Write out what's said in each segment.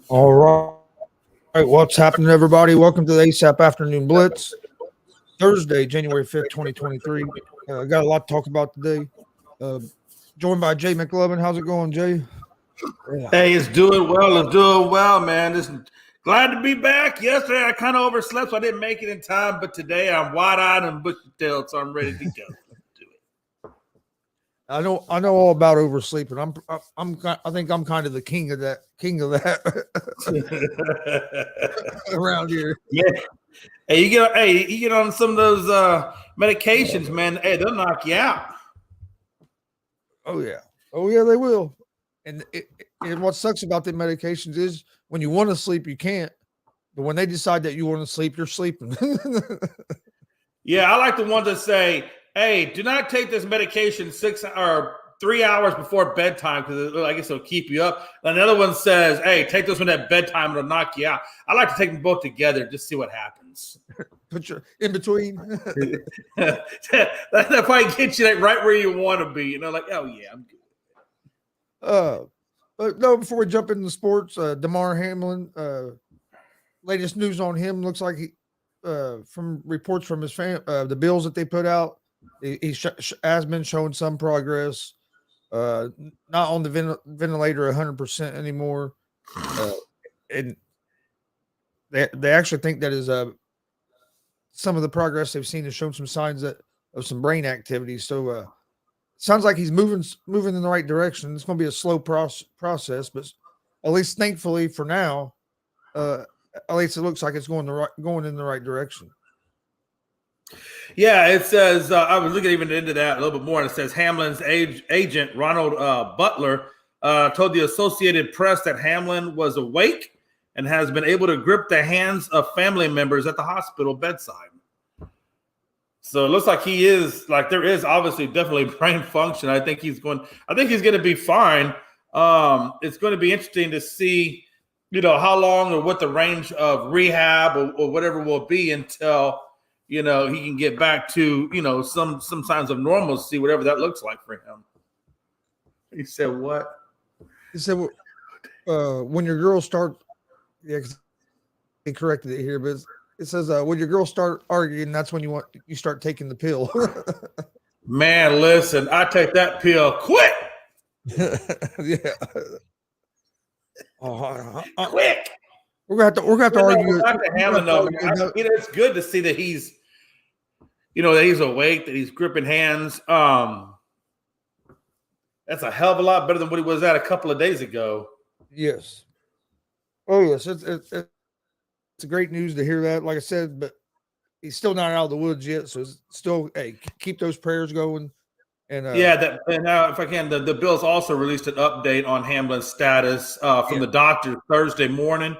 All right. What's happening, everybody? Welcome to the ASAP Afternoon Blitz, Thursday, January 5th, 2023. Got a lot to talk about today. Uh, joined by Jay McLovin. How's it going, Jay? Yeah. Hey, it's doing well. It's doing well, man. Just glad to be back. Yesterday, I kind of overslept, so I didn't make it in time. But today, I'm wide-eyed and bushy-tailed, so I'm ready to go. I know all about oversleeping. I think I'm kind of the king of that around here. Yeah. Hey, you get on some of those medications, man. Hey, they'll knock you out. Oh yeah, they will. And what sucks about the medications is when you want to sleep, you can't. But when they decide that you want to sleep, you're sleeping. Yeah, I like the ones that say, "Hey, do not take this medication 6 or 3 hours before bedtime because I guess it'll keep you up." And the other one says, "Hey, take this one at bedtime; it'll knock you out." I like to take them both together, just see what happens. Put your in between. that probably gets you right where you want to be. You know, like, oh yeah, I'm good. But no, before we jump into sports, Damar Hamlin, latest news on him looks like he, from reports from his the bills that they put out, he has been showing some progress. Not on the ventilator 100% anymore, and they actually think that is some of the progress they've seen has shown some signs of some brain activity. So sounds like he's moving in the right direction. It's going to be a slow process, but at least thankfully for now, at least it looks like it's going in the right direction. Yeah, it says I was looking even into that a little bit more, and it says Hamlin's agent Ronald Butler told the Associated Press that Hamlin was awake and has been able to grip the hands of family members at the hospital bedside. So it looks like he is there is obviously definitely brain function. I think he's going to be fine. It's going to be interesting to see, how long or what the range of rehab or whatever will be until, he can get back to, some signs of normalcy, whatever that looks like for him. He said what? He said, when your girls start, yeah, he corrected it here, but it says when your girls start arguing, that's when you start taking the pill. Man, listen, I take that pill quick. Yeah. Quick. We're gonna have to argue. It's good to see that he's, that he's awake, that he's gripping hands. That's a hell of a lot better than what he was at a couple of days ago. Yes. Oh yes, it's great news to hear that. Like I said, but he's still not out of the woods yet, so it's still keep those prayers going. And and now if I can, the Bills also released an update on Hamlin's status from the doctor Thursday morning,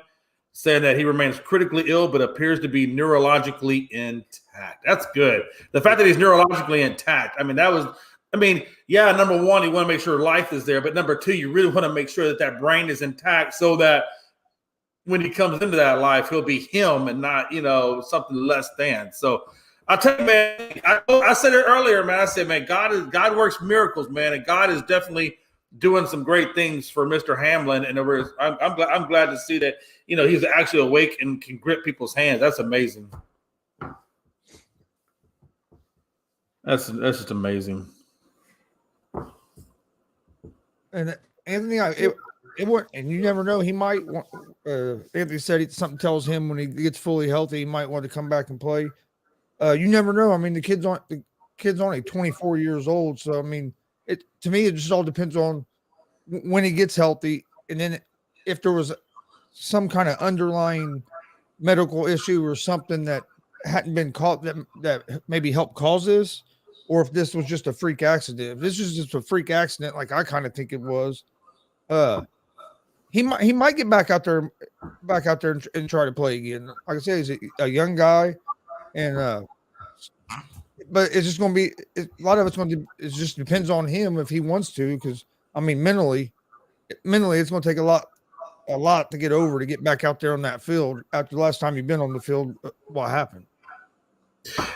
saying that he remains critically ill but appears to be neurologically intact. That's good. The fact that he's neurologically intact, number one, you want to make sure life is there, but number two, you really want to make sure that brain is intact so that when he comes into that life, he'll be him and not, something less than. So I'll tell you, man, I said it earlier, man. I said, man, God works miracles, man, and God is definitely doing some great things for Mr. Hamlin. And I'm glad to see that, he's actually awake and can grip people's hands. That's amazing. That's just amazing. And Anthony, it went, and you never know. He might want. Anthony said something tells him when he gets fully healthy, he might want to come back and play. You never know. The kid's only 24 years old, so to me, it just all depends on when he gets healthy, and then if there was some kind of underlying medical issue or something that hadn't been caught that maybe helped cause this, or if this was just a freak accident. If this is just a freak accident, like I kind of think it was, he might get back out there and try to play again. Like I say, he's a young guy, and but it's just going to be a lot of it's going to. It just depends on him if he wants to, because mentally, it's going to take a lot to get over to get back out there on that field after the last time you've been on the field. What happened?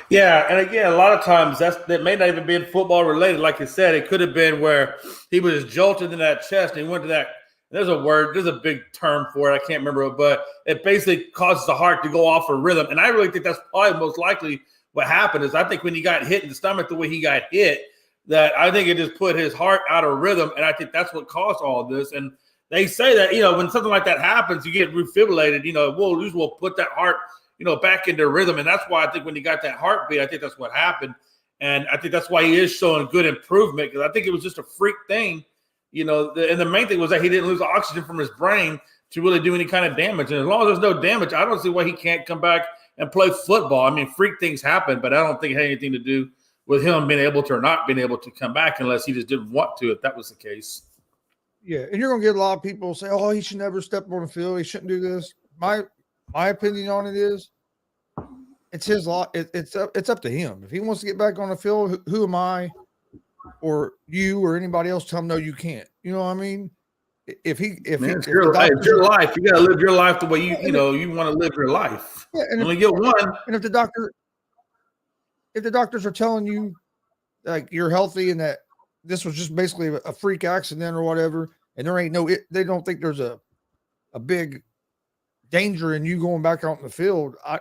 Yeah, and again, a lot of times that may not even be football related. Like you said, it could have been where he was jolted in that chest and he went to There's a big term for it. I can't remember it, but it basically causes the heart to go off a rhythm. And I really think that's probably most likely what happened. Is I think when he got hit in the stomach the way he got hit, that I think it just put his heart out of rhythm. And I think that's what caused all of this. And they say that, when something like that happens, you get refibrillated, we'll put that heart, back into rhythm. And that's why I think when he got that heartbeat, I think that's what happened. And I think that's why he is showing good improvement, because I think it was just a freak thing. And the main thing was that he didn't lose oxygen from his brain to really do any kind of damage. And as long as there's no damage, I don't see why he can't come back and play football. I mean, freak things happen, but I don't think it had anything to do with him being able to or not being able to come back unless he just didn't want to, if that was the case. Yeah, and you're going to get a lot of people say, oh, he should never step on the field. He shouldn't do this. My opinion on it is it's his law. It's up to him. If he wants to get back on the field, who am I or you or anybody else tell him, no, you can't. You know what I mean? It's your life. You got to live your life the way you want to live your life. Yeah, and you only get one. And if the doctors are telling you like you're healthy and that this was just basically a freak accident or whatever, and there ain't they don't think there's a big danger in you going back out in the field. I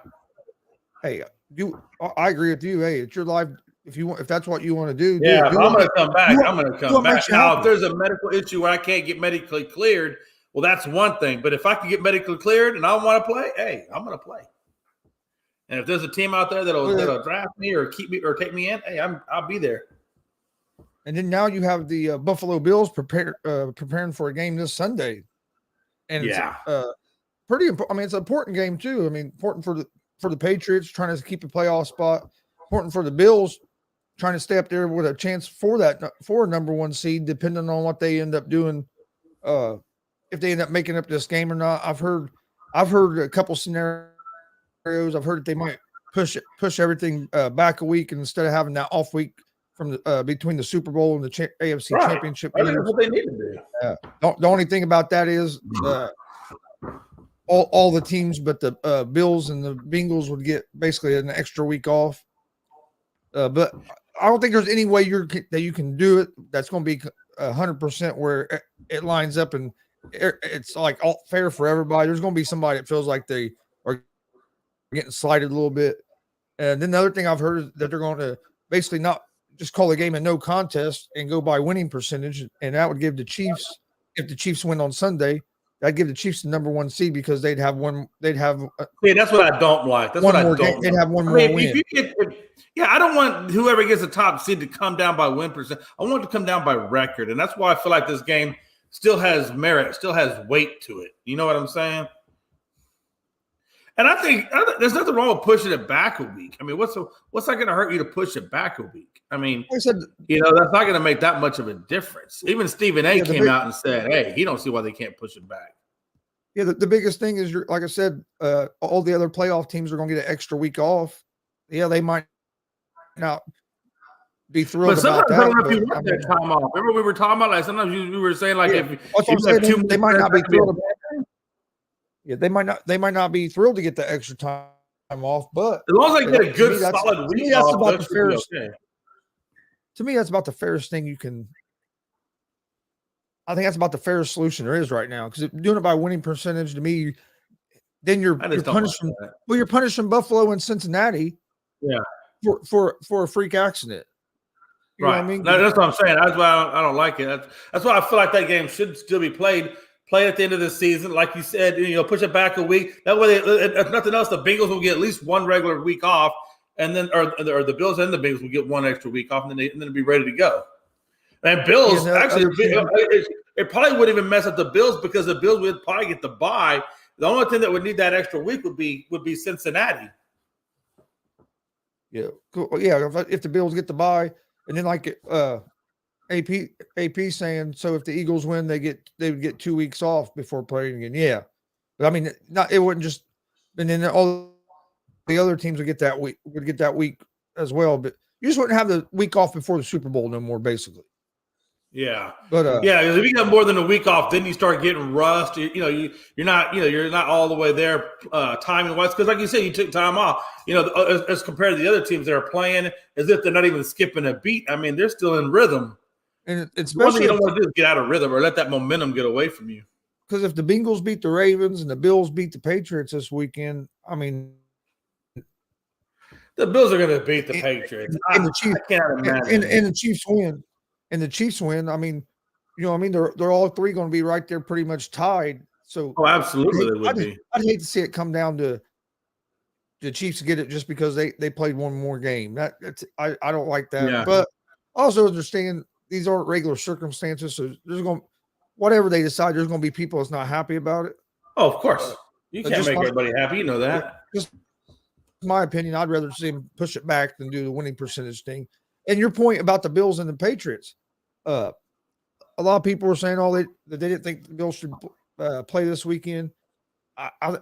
agree with you. Hey, it's your life. If that's what you want to do, I'm going to come back. I'm going to come back. Now, if there's a medical issue where I can't get medically cleared, well, that's one thing. But if I can get medically cleared and I want to play, hey, I'm going to play. And if there's a team out there that'll draft me or keep me or take me in, hey, I'll be there. And then now you have the Buffalo Bills preparing for a game this Sunday, and it's pretty important. I mean, it's an important game too. I mean, important for the Patriots trying to keep a playoff spot. Important for the Bills trying to stay up there with a chance for a number one seed, depending on what they end up doing. If they end up making up this game or not. I've heard a couple scenarios. I've heard that they might push everything back a week, and instead of having that off week from the between the Super Bowl and the AFC Championship. I think that's what they need to do. The only thing about that is all the teams, but the Bills and the Bengals would get basically an extra week off. But I don't think there's any way that you can do it that's going to be 100% where it lines up and it's like all fair for everybody. There's going to be somebody that feels like they are getting slighted a little bit. And then the other thing I've heard is that they're going to basically not just call the game a no contest and go by winning percentage. And that would give the Chiefs, if the Chiefs win on Sunday, that'd give the Chiefs the number one seed because they'd have that's what I don't like. That's what I don't like. They'd have one more win. I don't want whoever gets the top seed to come down by win percent. I want it to come down by record. And that's why I feel like this game still has merit, still has weight to it. You know what I'm saying? And I think there's nothing wrong with pushing it back a week. I mean, what's that going to hurt you to push it back a week? I mean, that's not going to make that much of a difference. Even Stephen A. came out and said, hey, he don't see why they can't push it back. Yeah, the biggest thing is, like I said, all the other playoff teams are going to get an extra week off. Yeah, they might not be thrilled about that. But sometimes you want that time off. Remember we were talking about, like, sometimes we were saying, like, if they might not be thrilled about that. Yeah, they might not be thrilled to get the extra time off, but as long as they get a good solid week, that's about the fairest. To me, that's about the fairest thing you can. I think that's about the fairest solution there is right now, because doing it by winning percentage to me, then you're punishing. Well, you're punishing Buffalo and Cincinnati. Yeah. For a freak accident. You know what I mean? No, that's what I'm saying. That's why I don't like it. That's why I feel like that game should still be played at the end of the season. Like you said, push it back a week. That way, if nothing else, the Bengals will get at least one regular week off, and then or the Bills and the Bengals will get one extra week off, and then they'll be ready to go. And Bills, it probably wouldn't even mess up the Bills because the Bills would probably get the bye. The only thing that would need that extra week would be Cincinnati. Yeah, cool. Yeah. If the Bills get the bye, and then like AP saying, so if the Eagles win, they would get 2 weeks off before playing again. Yeah, but I mean, it wouldn't just, and then all the other teams would get that week as well. But you just wouldn't have the week off before the Super Bowl no more, basically. Yeah, but because if you got more than a week off, then you start getting rust. You're not all the way there timing wise, because like you said, you took time off. As compared to the other teams that are playing, as if they're not even skipping a beat. I mean, they're still in rhythm. And especially, one thing you don't want to do is get out of rhythm or let that momentum get away from you. because if the Bengals beat the Ravens and the Bills beat the Patriots this weekend, I mean, the Bills are going to beat the Patriots. And the Chiefs, I can't imagine. And the Chiefs win. And the Chiefs win. I mean, they're all three going to be right there, pretty much tied. So, absolutely, they would be. I'd hate to see it come down to the Chiefs get it just because they played one more game. I don't like that. Yeah. But I also understand these aren't regular circumstances. So whatever they decide, there's going to be people that's not happy about it. Oh, of course. You can't make everybody happy. You know that. Just my opinion, I'd rather see them push it back than do the winning percentage thing. And your point about the Bills and the Patriots, a lot of people were saying that they didn't think the Bills should play this weekend. I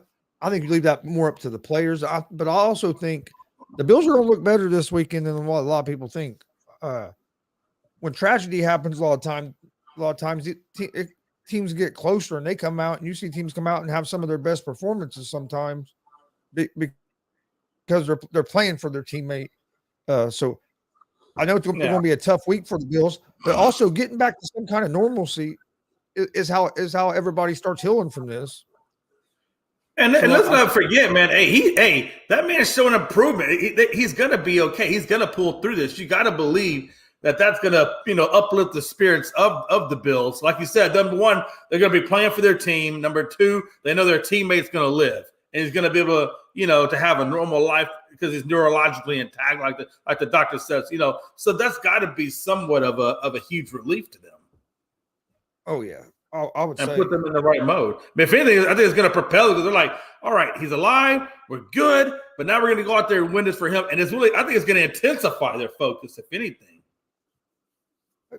think you leave that more up to the players. But I also think the Bills are going to look better this weekend than what a lot of people think. When tragedy happens, a lot of times teams get closer and they come out, and you see teams come out and have some of their best performances sometimes because they're playing for their teammate. So I know it's going to be a tough week for the Bills, but also getting back to some kind of normalcy is how everybody starts healing from this. And let's not forget, man. Hey, that man's showing improvement. He's gonna be okay. He's gonna pull through this. You got to believe that that's gonna, uplift the spirits of the Bills. Like you said, number one, they're gonna be playing for their team. Number two, they know their teammate's gonna live, and he's gonna be able to, to have a normal life because he's neurologically intact, like the doctor says. So that's got to be somewhat of a huge relief to them. Oh yeah. I would say put them in the right mode. If anything, I think it's going to propel because they're like, all right, he's alive, we're good, but now we're going to go out there and win this for him. And I think it's going to intensify their focus, if anything.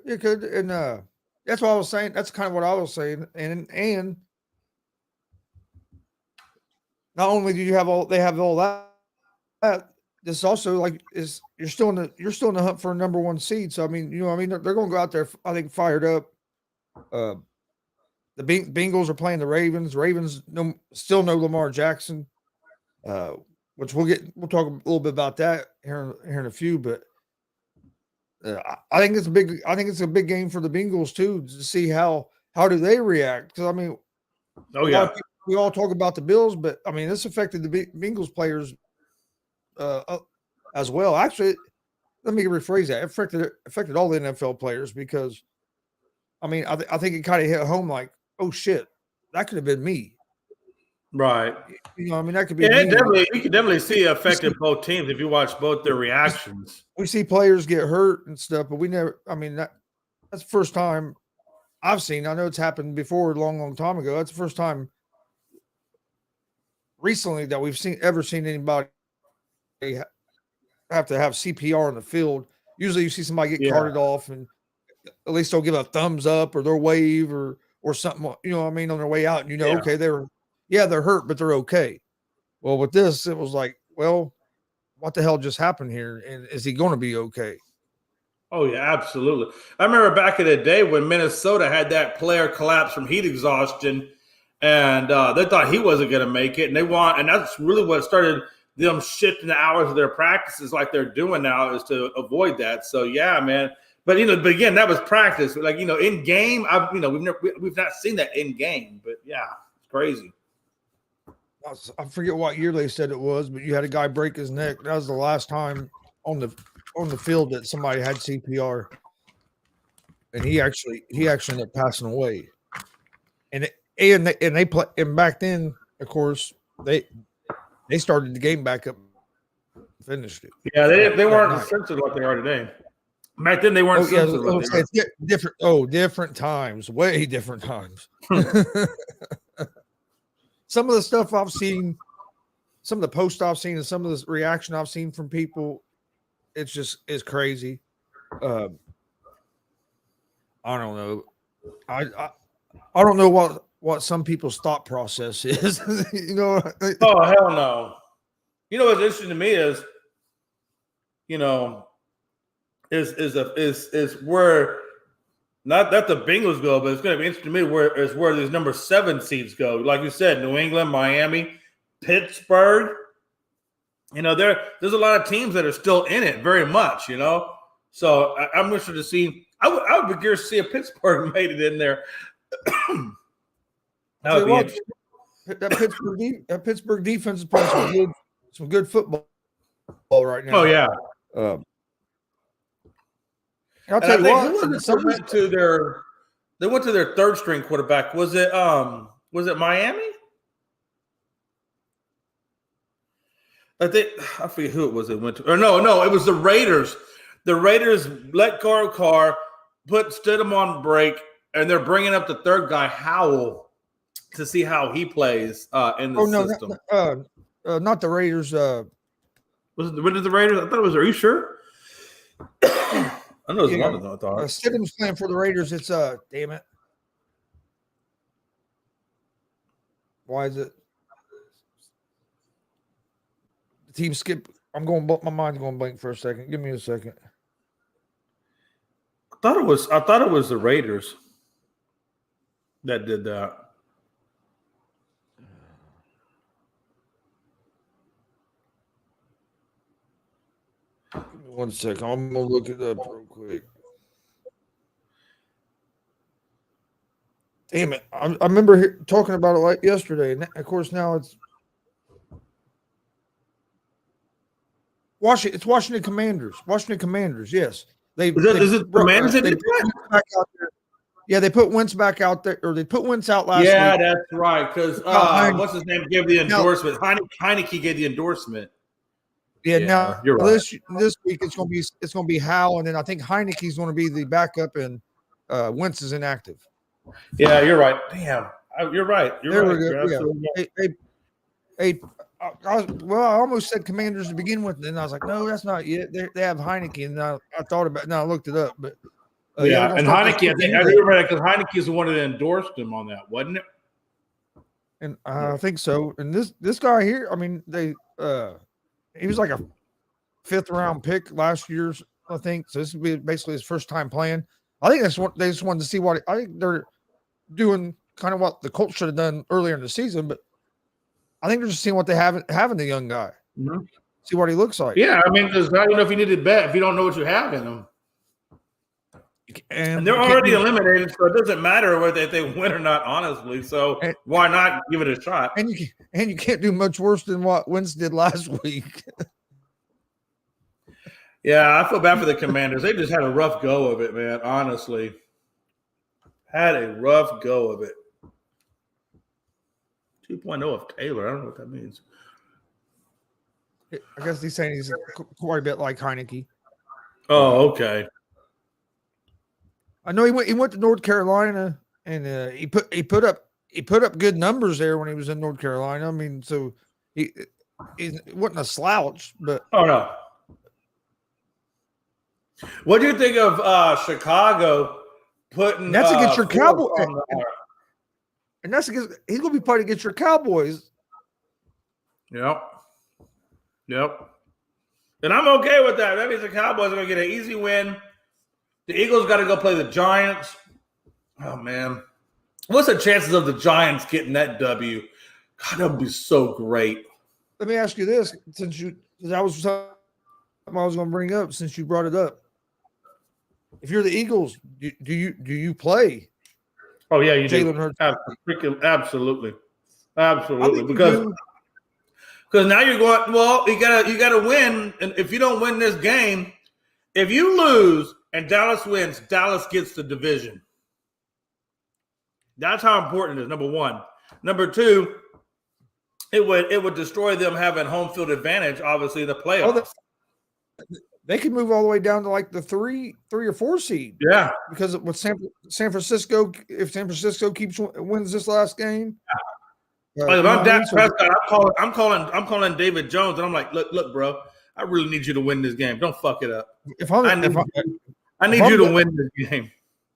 It could, and that's what I was saying. That's kind of what I was saying. And not only do you have all that, this also you're still in the hunt for a number one seed. So I mean, they're going to go out there, I think, fired up. The Bengals are playing the Ravens. Ravens still no Lamar Jackson, which we'll talk a little bit about that here in a few. But I think it's a big game for the Bengals too, to see how do they react. Because I mean, we all talk about the Bills, but I mean this affected the Bengals players as well. Actually, let me rephrase that. It affected all the NFL players because, I mean, I think it kind of hit home like, oh shit, that could have been me. Right. I mean, that could be me. You can definitely see it affected both teams if you watch both their reactions. We see players get hurt and stuff, but we never, I mean, that's the first time I've seen. I know it's happened before a long time ago. That's the first time recently that we've ever seen anybody have to have CPR in the field. Usually you see somebody get carted off and at least they'll give a thumbs up or they'll wave or something, on their way out. And okay, they're hurt, but they're okay. Well, with this, it was like, well, what the hell just happened here? And is he going to be okay? Oh, yeah, absolutely. I remember back in the day when Minnesota had that player collapse from heat exhaustion, and they thought he wasn't going to make it. And that's really what started them shifting the hours of their practices like they're doing now, is to avoid that. So, yeah, man. But but again, that was practice. Like in game, we've not seen that in game. But yeah, it's crazy. I forget what year they said it was, but you had a guy break his neck. That was the last time on the field that somebody had CPR, and he actually ended up passing away. And they play, and back then, of course, they started the game back up, finished it. Yeah, they weren't sensitive like they are today. Back then they weren't sensitive. Different times, way different times. Some of the stuff I've seen, some of the posts I've seen, and some of the reaction I've seen from people, it's crazy. I don't know. I don't know what some people's thought process is. Oh, hell no. What's interesting to me is, is where not that the Bengals go, but it's going to be interesting to me where these number 7 seeds go. Like you said, New England, Miami, Pittsburgh. There's a lot of teams that are still in it very much. So I'm interested to see. I would be curious to see if Pittsburgh made it in there. That would be what, interesting. that Pittsburgh defense is playing some good football right now. Oh yeah. I'll And tell I you think what. who was it that went to their third string quarterback? Was it Miami? I forget who it was that went to. Or no, it was the Raiders. The Raiders let Carr stood him on break, and they're bringing up the third guy, Howell, to see how he plays in the system. Not the Raiders. Was it the Raiders? I thought it was. Are you sure? I know it was one of them. I thought Stidham's playing for the Raiders. It's damn it. Why is it? The team skip. My mind's going blank for a second. Give me a second. I thought it was the Raiders that did that. Give me 1 second. I'm gonna look it up real quick. Damn it! I remember talking about it like yesterday, and of course now it's Washington. It's Washington Commanders. Washington Commanders. Yes, Is it Commanders? Yeah, they put Wentz back out there, or they put Wentz out last week. Yeah, that's right. Because what's his name gave the endorsement? Heineke gave the endorsement. Yeah, now you're right. This week it's gonna be Howell, and then I think Heineke's going to be the backup, and Wentz is inactive. Yeah, you're right. Damn, you're right. You're right. You're absolutely right. I almost said Commanders to begin with, and then I was like, no, that's not yet. They have Heineke, and I thought about it. Now I looked it up, but and Heineke, I remember that because Heineke is the one that endorsed him on that, wasn't it? And I think so. And this guy here, I mean, he was like a 5th round pick last year, I think. So this would be basically his first time playing. I think that's what they just wanted to see I think they're doing kind of what the Colts should have done earlier in the season, but I think they're just seeing what they have in the young guy. Mm-hmm. See what he looks like. Yeah, I mean, because now you know if you need to bet if you don't know what you have in him. And they're already eliminated, so it doesn't matter whether they win or not, honestly. So why not give it a shot? And you can't do much worse than what Wentz did last week. Yeah, I feel bad for the Commanders. They just had a rough go of it, man. Honestly, had a rough go of it. 2.0 of Taylor. I don't know what that means. I guess he's saying he's quite a bit like Heineke. Oh, okay. I know he went to North Carolina, and he put up good numbers there when he was in North Carolina. I mean, so he wasn't a slouch, but no. What do you think of Chicago putting? That's against your Cowboys, and that's against he's going to be playing against your Cowboys. Yep. And I'm okay with that. That means the Cowboys are going to get an easy win. The Eagles got to go play the Giants. Oh, man. What's the chances of the Giants getting that W? God, that would be so great. Let me ask you this, that was something I was going to bring up since you brought it up. If you're the Eagles, do you play? Oh, yeah, you Jalen do. Hurts. Absolutely. Because now you're going, well, you gotta win. And if you don't win this game, if you lose and Dallas wins, Dallas gets the division. That's how important it is, number one. Number two, it would destroy them having home field advantage, obviously, in the playoffs. They could move all the way down to like the 3 or 4 seed. Yeah. Because with San Francisco, if San Francisco wins this last game. If I'm Dak Prescott, I'm calling David Jones, and I'm like, look, bro, I really need you to win this game. Don't fuck it up. I need you to win this game.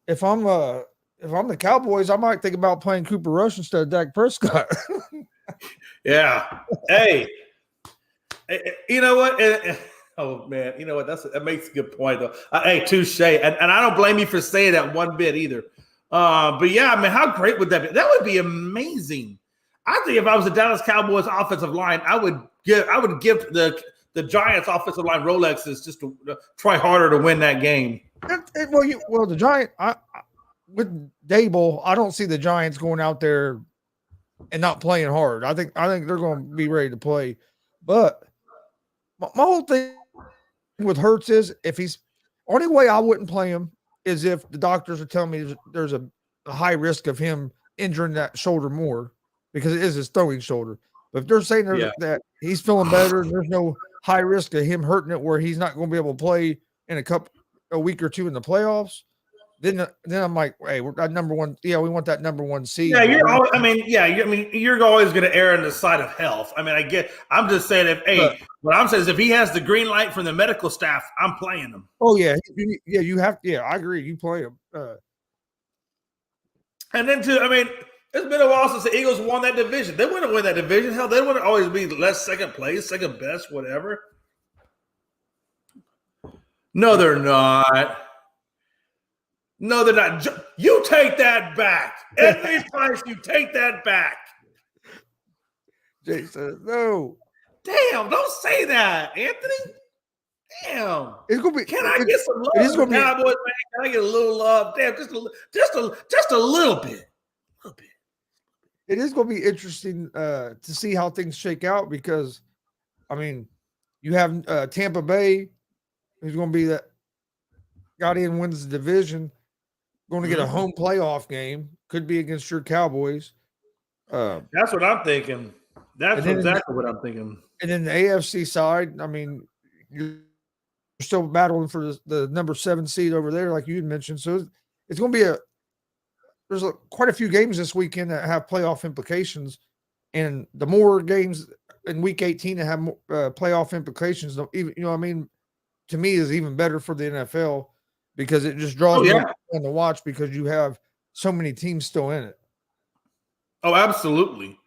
If I'm the Cowboys, I might think about playing Cooper Rush instead of Dak Prescott. Yeah. Hey, you know what? Oh man, you know what? That makes a good point though. Hey, touche. And I don't blame you for saying that one bit either. But yeah, I mean, how great would that be? That would be amazing. I think if I was the Dallas Cowboys offensive line, I would give the Giants offensive line Rolexes just to try harder to win that game. The Giant with Dable, I don't see the Giants going out there and not playing hard. I think they're going to be ready to play. But my whole thing with Hurts is if he's only way I wouldn't play him is if the doctors are telling me there's a high risk of him injuring that shoulder more because it is his throwing shoulder. But if they're saying that he's feeling better and there's no high risk of him hurting it where he's not going to be able to play in a week or two in the playoffs, then I'm like, hey, we're that number one. Yeah, we want that number one seed. Yeah, you're always going to err on the side of health. I mean, I'm just saying what I'm saying is if he has the green light from the medical staff, I'm playing him. Oh yeah, you have. Yeah, I agree. You play him. And then it's been a while since the Eagles won that division. They wouldn't win that division. Hell, they wouldn't always be second place, second best, whatever. No, they're not. No, they're not. You take that back. Every time you take that back. Jay says, no. Damn, don't say that, Anthony. Damn. It's gonna be. Can I get some love? It's gonna be Cowboys, man. Can I get a little love? Damn, just a little bit. A little bit. It is going to be interesting to see how things shake out because, I mean, you have Tampa Bay, who's going to be that got in, wins the division, going to get a home playoff game, could be against your Cowboys. That's what I'm thinking. That's exactly what I'm thinking. And then the AFC side, I mean, you're still battling for the number 7 seed over there, like you had mentioned. So it's going to be there's quite a few games this weekend that have playoff implications, and the more games in Week 18 that have playoff implications, even what I mean, to me is even better for the NFL because it just draws more fun to watch because you have so many teams still in it. Oh, absolutely,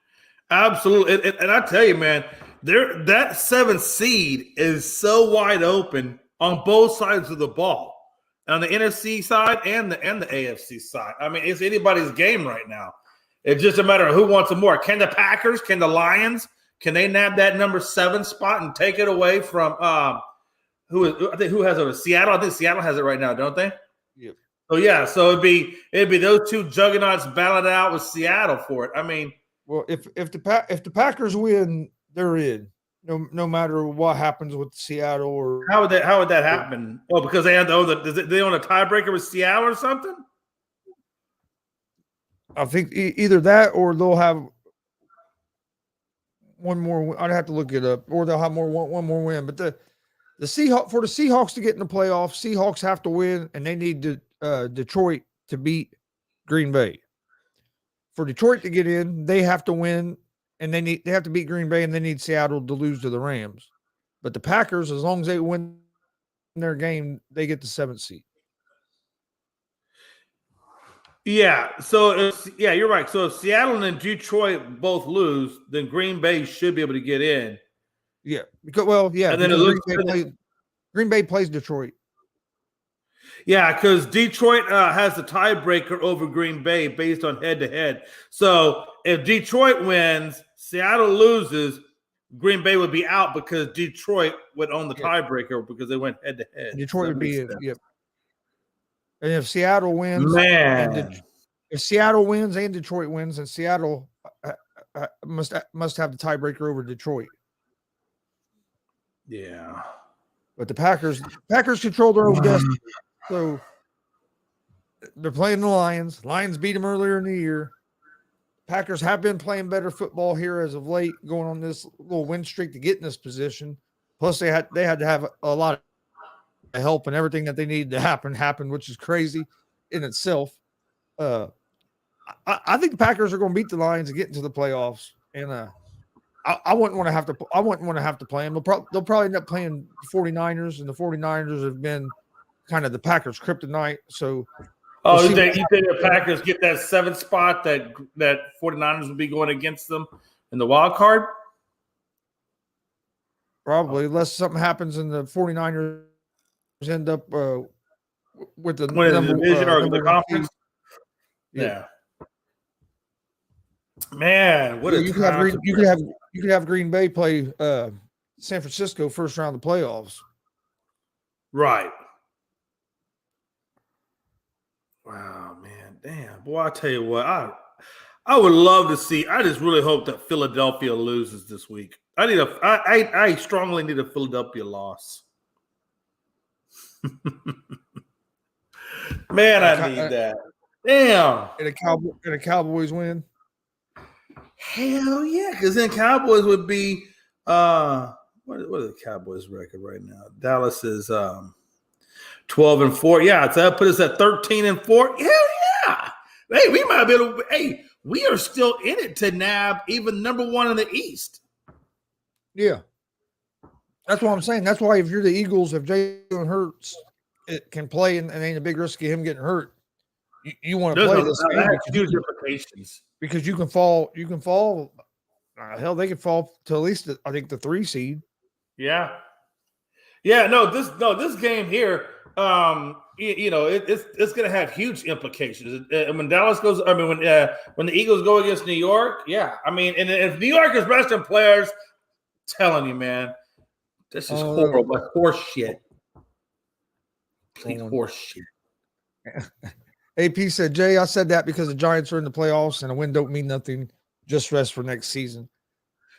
absolutely, and I tell you, man, that 7th seed is so wide open on both sides of the ball. On the NFC side and the AFC side. I mean, it's anybody's game right now. It's just a matter of who wants it more. Can the Packers, can the Lions, can they nab that number 7 spot and take it away from who has it? Seattle? I think Seattle has it right now, don't they? Yep. So it'd be those two juggernauts battling out with Seattle for it. I mean, well, if the Packers win, they're in. No matter what happens with Seattle or how would that happen? Oh, because they own a tiebreaker with Seattle or something. I think either that or they'll have one more. I'd have to look it up, or they'll have one more win. But the Seahawks to get in the playoffs, Seahawks have to win, and they need Detroit to beat Green Bay. For Detroit to get in, they have to win. And they have to beat Green Bay, and they need Seattle to lose to the Rams. But the Packers, as long as they win their game, they get the 7th seed. Yeah. So you're right. So if Seattle and Detroit both lose, then Green Bay should be able to get in. Yeah. And then Green Bay plays Detroit. Yeah, because Detroit has the tiebreaker over Green Bay based on head-to-head. So if Detroit wins, Seattle loses, Green Bay would be out because Detroit would own the tiebreaker because they went head-to-head. Detroit would be in. Yep. And if Seattle wins, if Seattle wins and Detroit wins, then Seattle must have the tiebreaker over Detroit. Yeah. But the Packers control their own destiny. So they're playing the Lions. Lions beat them earlier in the year. Packers have been playing better football here as of late, going on this little win streak to get in this position. Plus, they had to have a lot of help, and everything that they needed to happen, which is crazy in itself. I think the Packers are going to beat the Lions and get into the playoffs. And I wouldn't want to have to play them. They'll probably end up playing the 49ers, and the 49ers have been kind of the Packers' kryptonite. So, you think the Packers get that 7th spot that 49ers will be going against them in the wild card? Probably, unless something happens and the 49ers end up with the division or the conference. Yeah. Man, what you could have Green Bay play San Francisco first round of the playoffs. Right. Wow, man, damn, boy! I tell you what, I would love to see. I just really hope that Philadelphia loses this week. I strongly need a Philadelphia loss. Man, I need that. Damn. And a Cowboys win. Hell yeah, because then Cowboys would be what is the Cowboys record right now? Dallas is 12-4. Yeah, so that put us at 13-4. Hell yeah. Hey, we might be able to, hey, we are still in it to nab even number one in the East. Yeah. That's what I'm saying. That's why if you're the Eagles, if Jalen Hurts can play and ain't a big risk of him getting hurt, you want to play this game. That has huge implications. Because you can fall. Hell, they could fall to at least I think the 3 seed. Yeah. This game here, it's going to have huge implications. When Dallas goes, when the Eagles go against New York, yeah. I mean, and if New York is resting players, telling you, man, this is horrible. Like horse shit. Complete horse shit. AP said, Jay, I said that because the Giants are in the playoffs and a win don't mean nothing. Just rest for next season.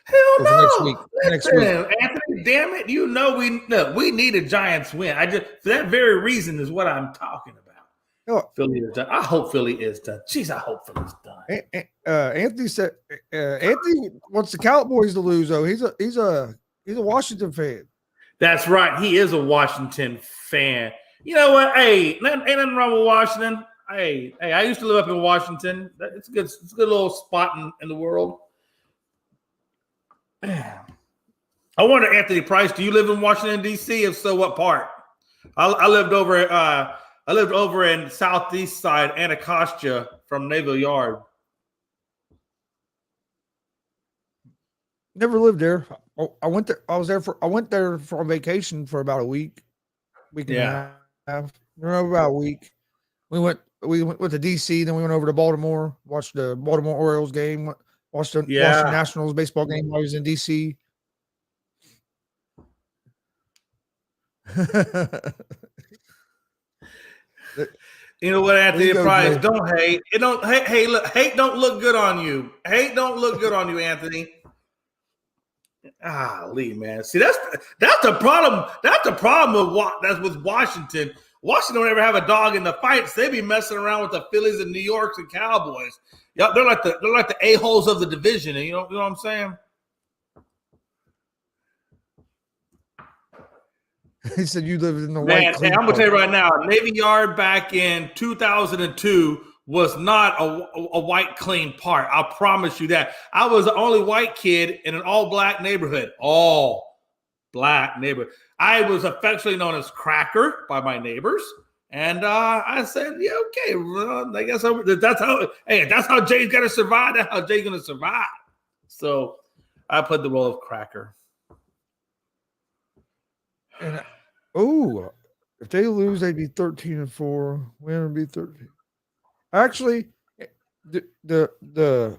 Hell no. Next week. Anthony, damn it. We need a Giants win. For that very reason is what I'm talking about. Oh. Philly is done. I hope Philly is done. Jeez, I hope Philly's done. Anthony said Anthony wants the Cowboys to lose, though. He's a Washington fan. That's right. He is a Washington fan. You know what? Hey, ain't nothing wrong with Washington. Hey, I used to live up in Washington. It's a good little spot in the world. I wonder, Anthony Price, do you live in Washington, D.C.? If so, what part? I lived over in southeast side, Anacostia, from Naval Yard. Never lived there. I went there. I went there for a vacation for about a week and a half. About a week. We went to DC, then we went over to Baltimore, watched the Baltimore Orioles game, watched the Washington Nationals baseball game while I was in DC. You know what, Anthony Price? Don't hate. Look, hate don't look good on you. Hate don't look good on you, Anthony. Lee, man. See, that's the problem. That's the problem with Washington. Washington don't ever have a dog in the fights. They be messing around with the Phillies and New Yorks and Cowboys. Yeah, they're like the a-holes of the division. And you know what I'm saying? He said you lived in the Man, white. I'm gonna tell you right now, Navy Yard back in 2002 was not a white clean part. I promise you that. I was the only white kid in an all-black neighborhood. All black neighborhood. I was affectionately known as Cracker by my neighbors. And I said, yeah, okay. Well, I guess that's how Jay's got to survive. That's how Jay's going to survive. So I played the role of Cracker. And if they lose, they'd be 13-4. Win would be 13. Actually, the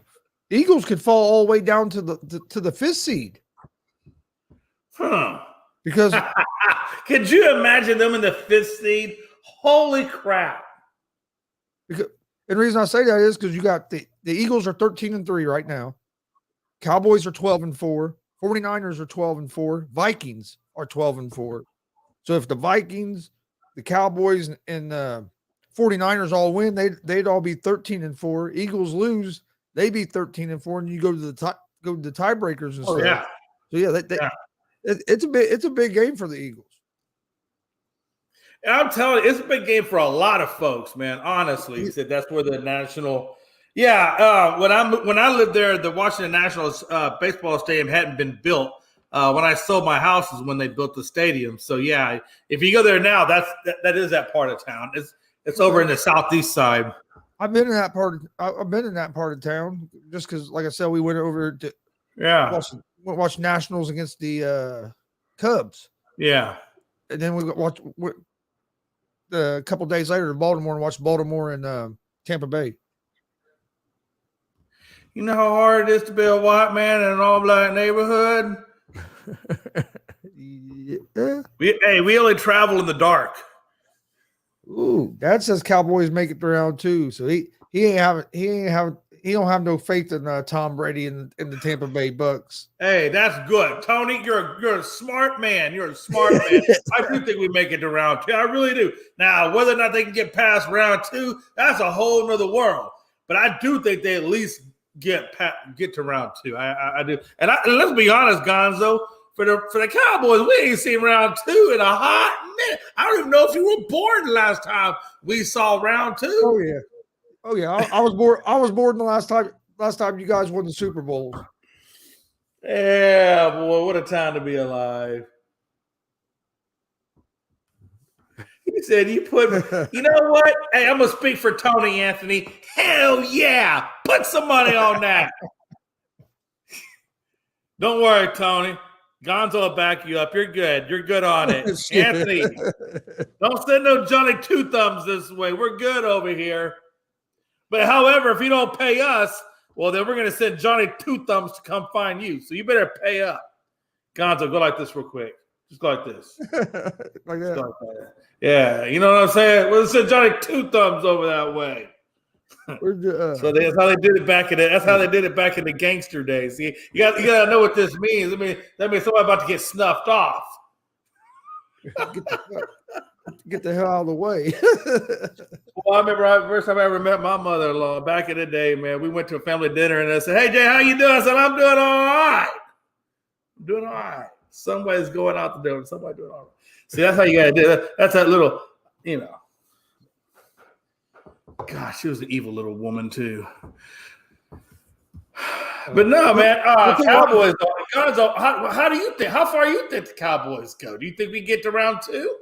Eagles could fall all the way down to the 5th seed. Because could you imagine them in the 5th seed? Holy crap. And the reason I say that is because you got the Eagles are 13-3 right now. Cowboys are 12-4. 49ers are 12-4. Vikings are 12-4. So if the Vikings, the Cowboys, and 49ers all win, they'd all be 13-4. Eagles lose, they be 13-4, and you go to the tiebreakers and stuff. Yeah. So yeah, it's a big game for the Eagles. And I'm telling you, it's a big game for a lot of folks, man. Honestly, he said that's where the national. Yeah, when I lived there, the Washington Nationals baseball stadium hadn't been built. When I sold my house is when they built the stadium. So yeah, if you go there now, that is that part of town. It's over in the southeast side. I've been in that part of town just because, like I said, we went over to watch Nationals against the Cubs. Yeah, and then we watched a couple days later to Baltimore and watched Baltimore and Tampa Bay. You know how hard it is to be a white man in an all-black neighborhood? Yeah. We only travel in the dark. Ooh, Dad says Cowboys make it to round 2, so he ain't having he don't have no faith in Tom Brady in the Tampa Bay Bucks. Hey, that's good, Tony. You're a smart man. You're a smart man. I do think we make it to round 2. I really do. Now, whether or not they can get past round 2, that's a whole nother world. But I do think they at least get to round 2. I do. And let's be honest, Gonzo. For the Cowboys, we ain't seen round 2 in a hot minute. I don't even know if you were born the last time we saw round 2. Oh yeah. I was born. I was born the last time you guys won the Super Bowl. Yeah, boy, what a time to be alive. He said, "You know what? Hey, I'm gonna speak for Tony Anthony. Hell yeah, put some money on that. Don't worry, Tony. Gonzo will back you up. You're good. You're good on it. Anthony, don't send no Johnny Two Thumbs this way. We're good over here. But however, if you don't pay us, well, then we're going to send Johnny Two Thumbs to come find you. So you better pay up. Gonzo, go like this real quick. Just go like this. Like that. Like that. Yeah, you know what I'm saying? We'll send Johnny Two Thumbs over that way. So that's how they did it back in the gangster days. See, you gotta know what this means. That means somebody about to get snuffed off. Get the hell out of the way. Well, I remember the first time I ever met my mother-in-law back in the day, man. We went to a family dinner and I said, "Hey Jay, how you doing?" I said, "I'm doing all right. I'm doing all right." Somebody's going out the door. Somebody doing all right. See, that's how you gotta do it. That's that little, Gosh, she was an evil little woman too. But no, man. Cowboys. Gonzo, how do you think? How far do you think the Cowboys go? Do you think we get to round 2?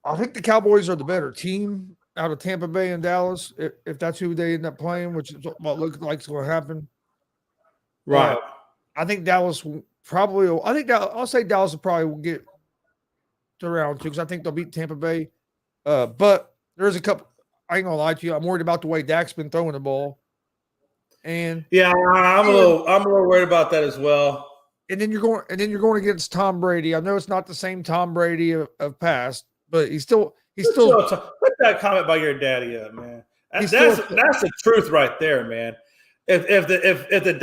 I think the Cowboys are the better team out of Tampa Bay and Dallas, if that's who they end up playing, which is what looks like is going to happen. Right. I think Dallas will probably. I'll say Dallas will probably get to round 2 because I think they'll beat Tampa Bay. But there's a couple. I ain't gonna lie to you. I'm worried about the way Dak's been throwing the ball. And yeah, I'm a little worried about that as well. And then you're going against Tom Brady. I know it's not the same Tom Brady of past, but he's still put that comment by your daddy up, man. That's the truth right there, man. If the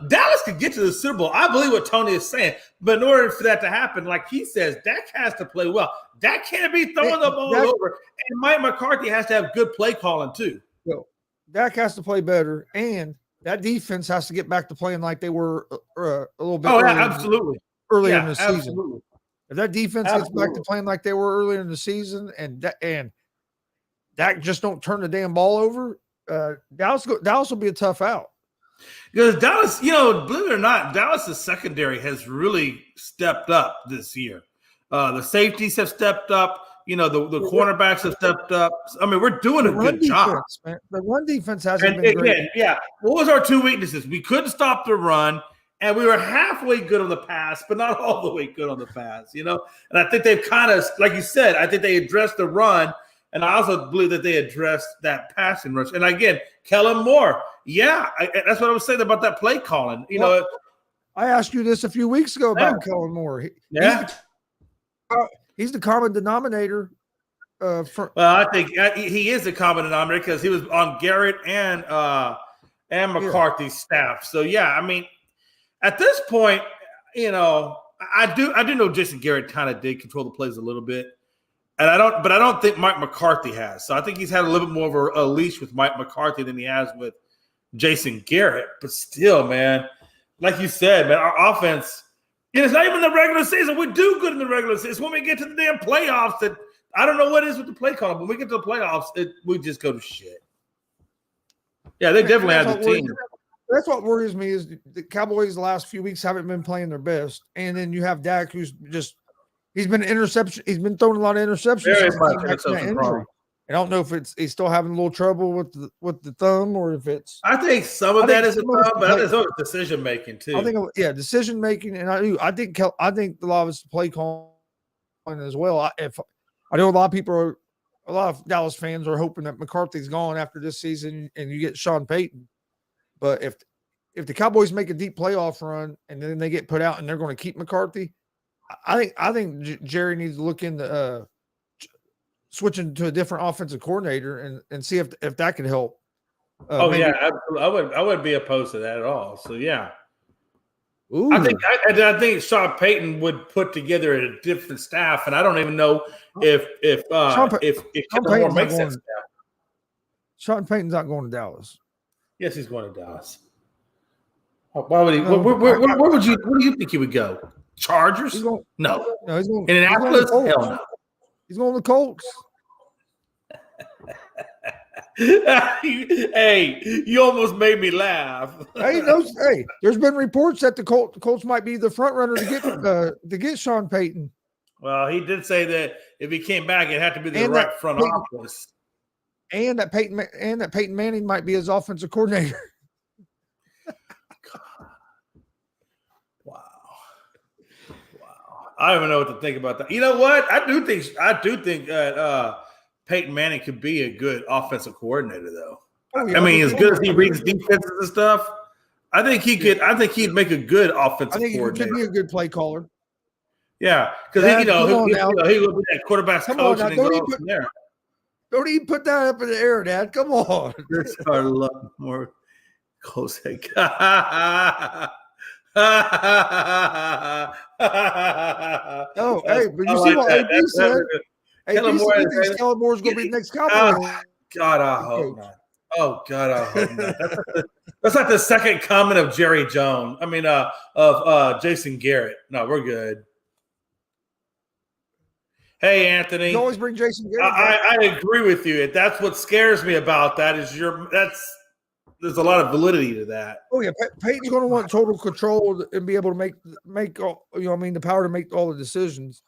Dallas could get to the Super Bowl, I believe what Tony is saying. But in order for that to happen, like he says, Dak has to play well. Dak can't be throwing the ball over, and Mike McCarthy has to have good play calling too. Well, Dak has to play better, and that defense has to get back to playing like they were a little bit. Oh, yeah, absolutely. Earlier in the season. Absolutely. If that defense gets back to playing like they were earlier in the season, and Dak just don't turn the damn ball over, Dallas will be a tough out. Because Dallas, believe it or not, Dallas' secondary has really stepped up this year. The safeties have stepped up. The cornerbacks have stepped up. I mean, we're doing a good job. Man. The run defense hasn't been great. Yeah. What was our 2 weaknesses? We couldn't stop the run, and we were halfway good on the pass, but not all the way good on the pass, And I think they've kind of, like you said, I think they addressed the run, and I also believe that they addressed that passing rush. And again, Kellen Moore, that's what I was saying about that play calling. I asked you this a few weeks ago about Kellen Moore. He's the common denominator. I think he is the common denominator because he was on Garrett and McCarthy's staff. So I mean, at this point, I do know Jason Garrett kind of did control the plays a little bit, and I don't think Mike McCarthy has. So I think he's had a little bit more of a leash with Mike McCarthy than he has with Jason Garrett. But still, man, like you said, man, our offense. It's not even the regular season. We do good in the regular season. It's when we get to the damn playoffs that I don't know what it is with the play call. When we get to the playoffs, we just go to shit. Yeah, they definitely have the team. That's what worries me is the Cowboys the last few weeks haven't been playing their best. And then you have Dak who's he's been throwing a lot of interceptions. Very much interception problem. I don't know if he's still having a little trouble with the thumb or if it's. I think some of that is a thumb, but it's decision making too. I think decision making, and I think a lot of it's play calling as well. I know a lot of Dallas fans are hoping that McCarthy's gone after this season and you get Sean Payton, but if the Cowboys make a deep playoff run and then they get put out and they're going to keep McCarthy, I think Jerry needs to look into switching to a different offensive coordinator and see if that could help. Yeah, absolutely. I wouldn't be opposed to that at all. So yeah. Ooh. I think Sean Payton would put together a different staff, and I don't even know if Kellen Moore makes that staff. Sean Payton's not going to Dallas. Yes, he's going to Dallas. Why would he? Where would you? Where do you think he would go? Chargers? No, he's going. Indianapolis? Hell no. He's going to the Colts. Hey, you almost made me laugh. Hey, there's been reports that the Colts might be the front runner to get Sean Payton. Well, he did say that if he came back, it'd have to be the right front office. And that Peyton Manning might be his offensive coordinator. Wow. I don't even know what to think about that. You know what? I do think that Peyton Manning could be a good offensive coordinator, though. Oh, yeah, I mean, as good as he reads defenses and stuff, I think he could. I think he'd make a good offensive coordinator. He could be a good play caller. Yeah, because he would be that quarterback's coach and go from there. Don't even put that up in the air, Dad. Come on. There's a lot more close. Oh, hey, but you see what AP said? AP said Kellen Moore's going to be the next Cowboy. God, I hope not. Oh, God, I hope not. That's like the second comment of Jerry Jones. I mean, of Jason Garrett. No, we're good. Hey, Anthony. You always bring Jason Garrett. I agree with you. That's what scares me about that is there's a lot of validity to that. Oh yeah, Peyton's going to want total control and be able to make all, the power to make all the decisions.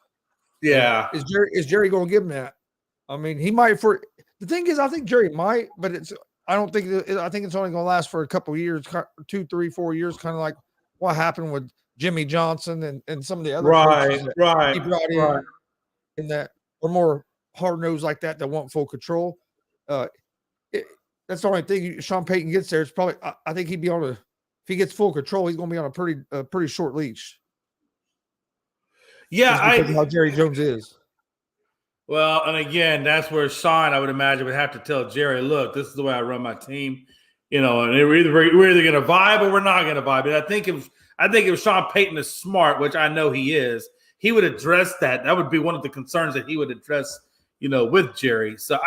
Yeah. Is Jerry going to give him that? I mean, he might. For the thing is, I think Jerry might, but I think it's only going to last for a couple of years, 2, 3, 4 years, kind of like what happened with Jimmy Johnson and some of the other coaches that he brought in. In that or more hard nosed like that want full control. That's the only thing. Sean Payton gets there. It's probably. I think he'd be on if he gets full control, he's going to be on a pretty short leash. Yeah, how Jerry Jones is. Well, and again, that's where Sean, I would imagine, would have to tell Jerry, "Look, this is the way I run my team." And we're either going to vibe or we're not going to vibe. But I think if Sean Payton is smart, which I know he is, he would address that. That would be one of the concerns that he would address, with Jerry. So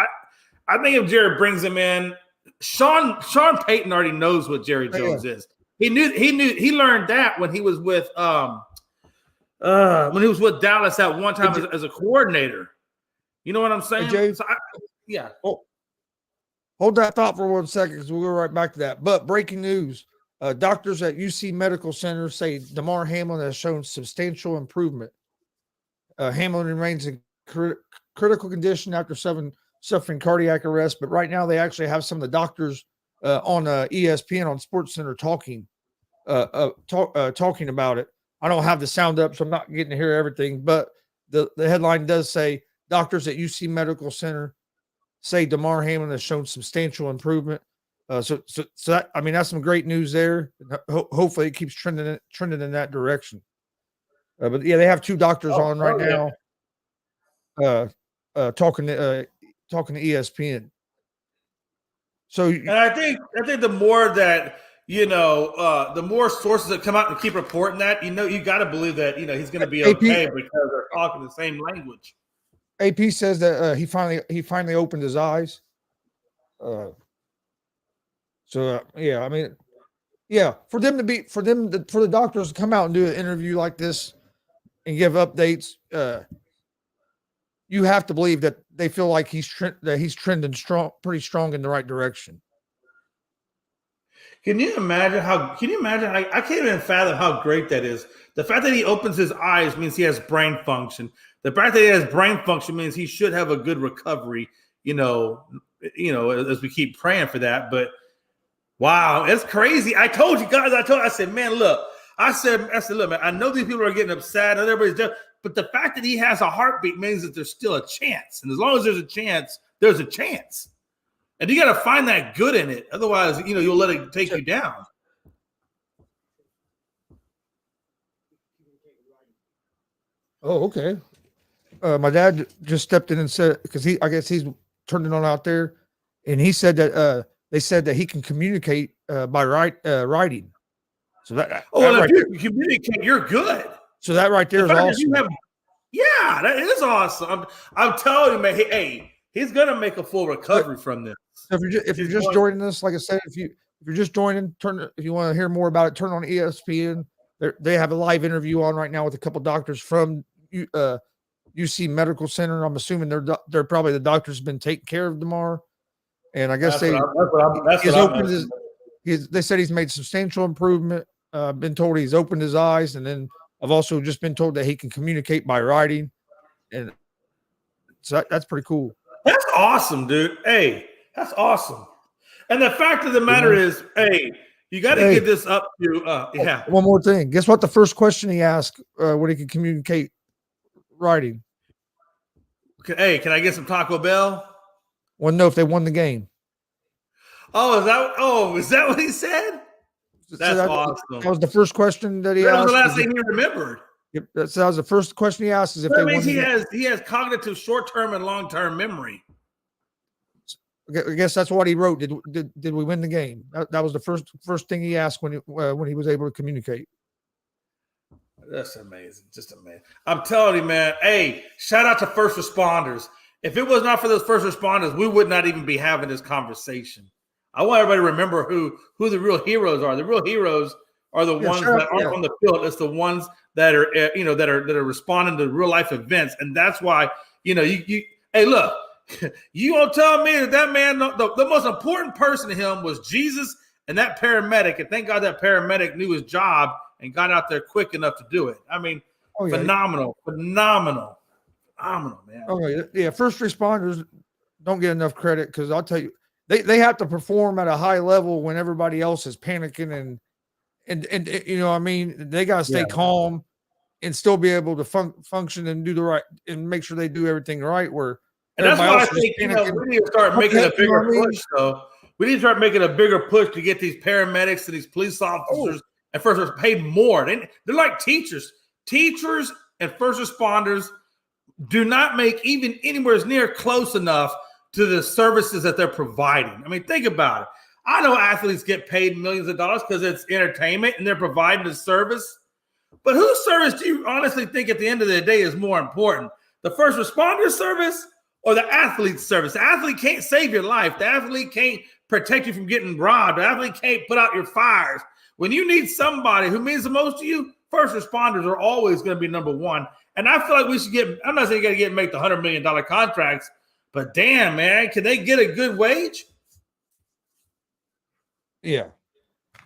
I think if Jerry brings him in, Sean Payton already knows what Jerry Jones is. He learned that when he was with Dallas at one time as a coordinator. You know what I'm saying? Jay, so hold that thought for 1 second because we'll go right back to that. But breaking news. Doctors at UC Medical Center say Damar Hamlin has shown substantial improvement. Hamlin remains in critical condition after suffering cardiac arrest, but right now they actually have some of the doctors on ESPN on SportsCenter talking about it. I don't have the sound up, so I'm not getting to hear everything, but the headline does say doctors at UC Medical Center say Damar Hamlin has shown substantial improvement. So that, I mean, that's some great news there. Hopefully it keeps trending in that direction. But yeah, they have 2 doctors on right now, talking to ESPN. So, and I think the more that the more sources that come out and keep reporting that, you got to believe that he's going to be okay because they're talking the same language. AP says that he finally opened his eyes. For the doctors to come out and do an interview like this and give updates, you have to believe that they feel like he's trending pretty strong in the right direction. Can you imagine? I can't even fathom how great that is. The fact that he opens his eyes means he has brain function. The fact that he has brain function means he should have a good recovery, as we keep praying for that. But wow, it's crazy. I told you guys, I said, man, look, I said, look, man, I know these people are getting upset. I know everybody's dead, but the fact that he has a heartbeat means that there's still a chance. And as long as there's a chance, there's a chance. And you got to find that good in it. Otherwise, you'll let it take you down. Oh, okay. my dad just stepped in and said, because I guess he's turned it on out there, and he said that they said that he can communicate by writing. So that Well, if right you there, communicate, you're good. so that right there The is fact that awesome. you have, yeah, that is awesome. I'm telling you, man. Hey, he's gonna make a full recovery from this. So if you're just joining us, like I said, if you're just joining, if you want to hear more about it, turn on ESPN. They have a live interview on right now with a couple doctors from UC Medical Center. I'm assuming they're probably the doctors have been taking care of tomorrow, and I guess they said he's made substantial improvement. Been told he's opened his eyes, and then I've also just been told that he can communicate by writing, and so that's pretty cool. That's awesome, dude. Hey, that's awesome. And the fact of the matter is, hey, you got to get this up to yeah. One more thing. Guess what? The first question he asked when he could communicate writing. Hey, can I get some Taco Bell? Want to know if they won the game. Is that what he said? That's awesome. That was the first question that he asked. That was the last thing he remembered. Yep, that was the first question he asked. Is if that they means won he has cognitive short-term and long-term memory. I guess that's what he wrote. Did we win the game? That was the first thing he asked when he was able to communicate. That's amazing. Just amazing. I'm telling you, man. Hey, shout out to first responders. If it was not for those first responders, we would not even be having this conversation. I want everybody to remember who the real heroes are. The real heroes are the ones that aren't on the field. It's the ones that are that are responding to real life events, and that's why you hey, look, you gonna tell me that man, the most important person to him was Jesus and that paramedic, and thank God that paramedic knew his job and got out there quick enough to do it. I mean, phenomenal, man. Oh yeah, first responders don't get enough credit because I'll tell you, they have to perform at a high level when everybody else is panicking and you know what I mean, they got to stay calm and still be able to function and do the right and make sure they do everything right. And that's why I think we need to start making a bigger push. Though we need to start making a bigger push to get these paramedics and these police officers and first responders paid more. They're like teachers. Teachers and first responders do not make even anywhere near close enough to the services that they're providing. I mean, think about it. I know athletes get paid millions of dollars because it's entertainment and they're providing the service. But whose service do you honestly think at the end of the day is more important? The first responder service or the athlete's service? The athlete can't save your life. The athlete can't protect you from getting robbed. The athlete can't put out your fires. When you need somebody who means the most to you, first responders are always going to be number one. And I feel like we should I'm not saying you got to make the $100 million contracts, but damn, man, can they get a good wage? Yeah.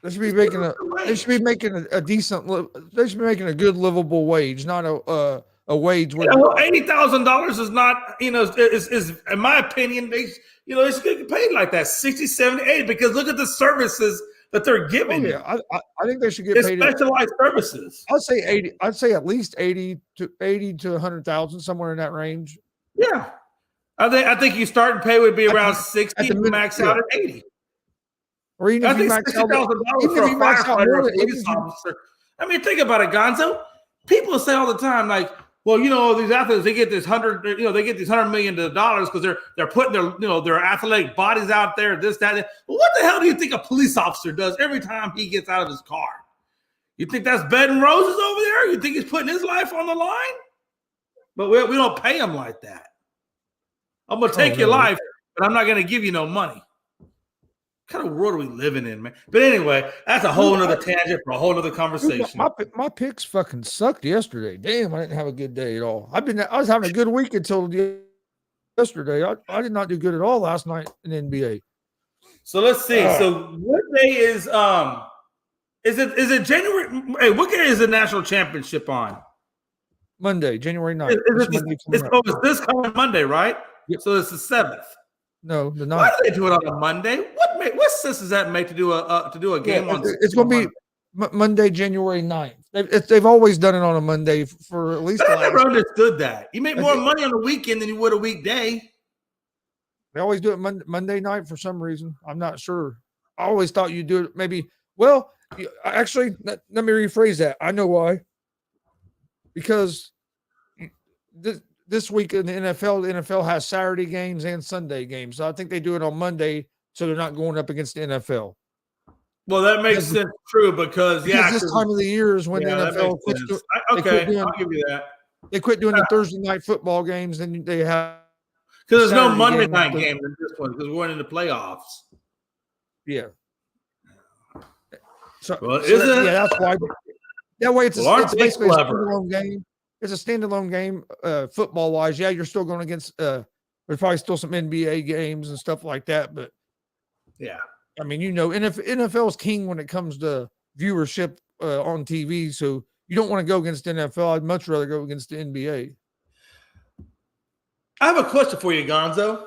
They should be making a decent. They should be making a good livable wage, not a wage where $80,000 is not. Is in my opinion they should get paid like that, 60, 70, 80, because look at the services that they're giving. Oh, yeah, I think they should get paid specialized services. I'd say 80. I'd say at least 80 to 100,000, somewhere in that range. Yeah, I think you start and pay would be around 60, max out at 80. Or even if you max out $60,000 for a firefighter or a police officer. I mean, think about it, Gonzo. People say all the time, like, well, these athletes, they get this $100 million because they're putting their athletic bodies out there, this, that. Well, what the hell do you think a police officer does every time he gets out of his car? You think that's bed and roses over there? You think he's putting his life on the line? But we don't pay him like that. I'm gonna take your life, but I'm not gonna give you no money. What kind of world are we living in, man? But anyway, that's a whole nother tangent for a whole nother conversation. My picks fucking sucked yesterday. Damn, I didn't have a good day at all. I was having a good week until yesterday. I did not do good at all last night in the NBA. So let's see. So what day is it January? Hey, what day is the national championship on? Monday, January 9th. It's this coming Monday, right? Yep. So it's the 7th. No, the 9th. Why do they do it on a Monday? What sense does that make to do a game on? It's going to be Monday, January 9th. They've always done it on a Monday for at least. I never understood that. You make more money on a weekend than you would a weekday. They always do it Monday night for some reason. I'm not sure. I always thought you'd do it maybe. Well, actually, let me rephrase that. I know why. Because this week in the NFL has Saturday games and Sunday games. So I think they do it on Monday, so they're not going up against the NFL. Well, that makes sense, true, because this time of the year is when the NFL quits I'll give you that. They quit doing the Thursday night football games, and they have because there's no Monday night game in this one because we're in the playoffs. Yeah. So, that's why. That way, it's basically clever. A standalone game. It's a standalone game, football wise. Yeah, you're still going against. There's probably still some NBA games and stuff like that, but yeah, I mean, NFL is king when it comes to viewership on TV. So you don't want to go against NFL. I'd much rather go against the NBA. I have a question for you, Gonzo.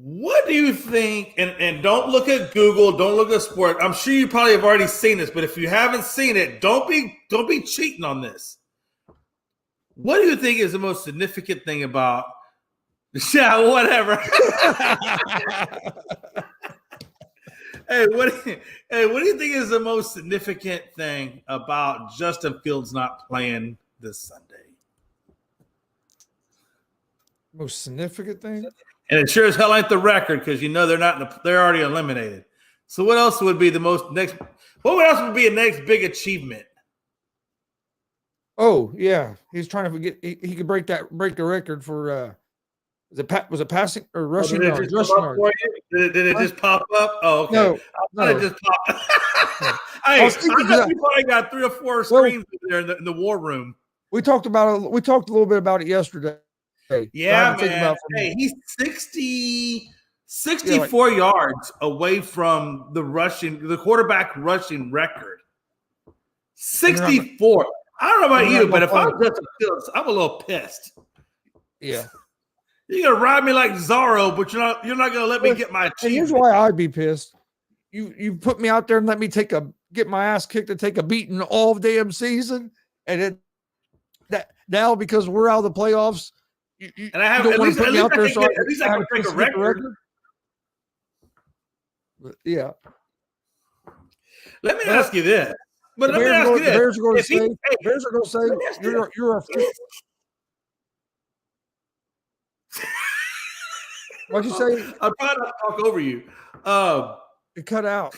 What do you think? And don't look at Google, don't look at sport. I'm sure you probably have already seen this, but if you haven't seen it, don't be cheating on this. What do you think is the most significant thing about? Yeah, whatever. Hey, what do you think is the most significant thing about Justin Fields not playing this Sunday? Most significant thing? And it sure as hell ain't the record because they're already eliminated. So what else would be what else would be a next big achievement? Oh, yeah. He's trying to forget he could break the record for was it passing or rushing yards? Did it just pop up? Oh, okay. No, it just popped up. Hey, I thought we probably got 3 or 4 screens there in the war room. We talked a little bit about it yesterday. Yeah, man. Hey, he's 64 yards away from the quarterback rushing record. 64. I don't know about you, but if I'm Justin Fields, I'm a little pissed. Yeah. You're gonna ride me like Zorro, but you're not gonna let me get my achievement. Here's why I'd be pissed. You put me out there and let me get my ass kicked to take a beating all damn season, and now because we're out of the playoffs. And I have at least I can break a record. Yeah. Let me ask you this. But let me ask you this. The Bears are going to say you're a What'd you say? I'm trying to talk over you. It cut out.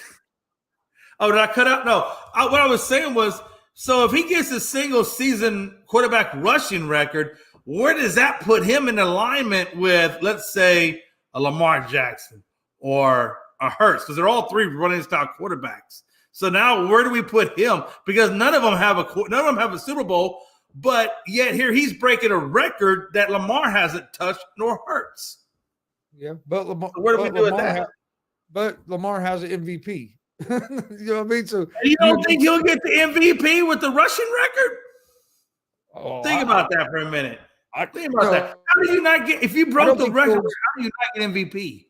Oh, did I cut out? No. What I was saying was, so if he gets a single season quarterback rushing record, where does that put him in alignment with, let's say, a Lamar Jackson or a Hurts? Because they're all 3 running style quarterbacks. So now where do we put him? Because none of them have a Super Bowl, but yet here he's breaking a record that Lamar hasn't touched nor Hurts. Yeah, but Lamar, so where do we do with that? But Lamar has an MVP. You know what I mean? So you don't think he'll get the MVP with the rushing record? Think about that for a minute. Think about that. How do you not get, if you broke the record, how do you not get MVP?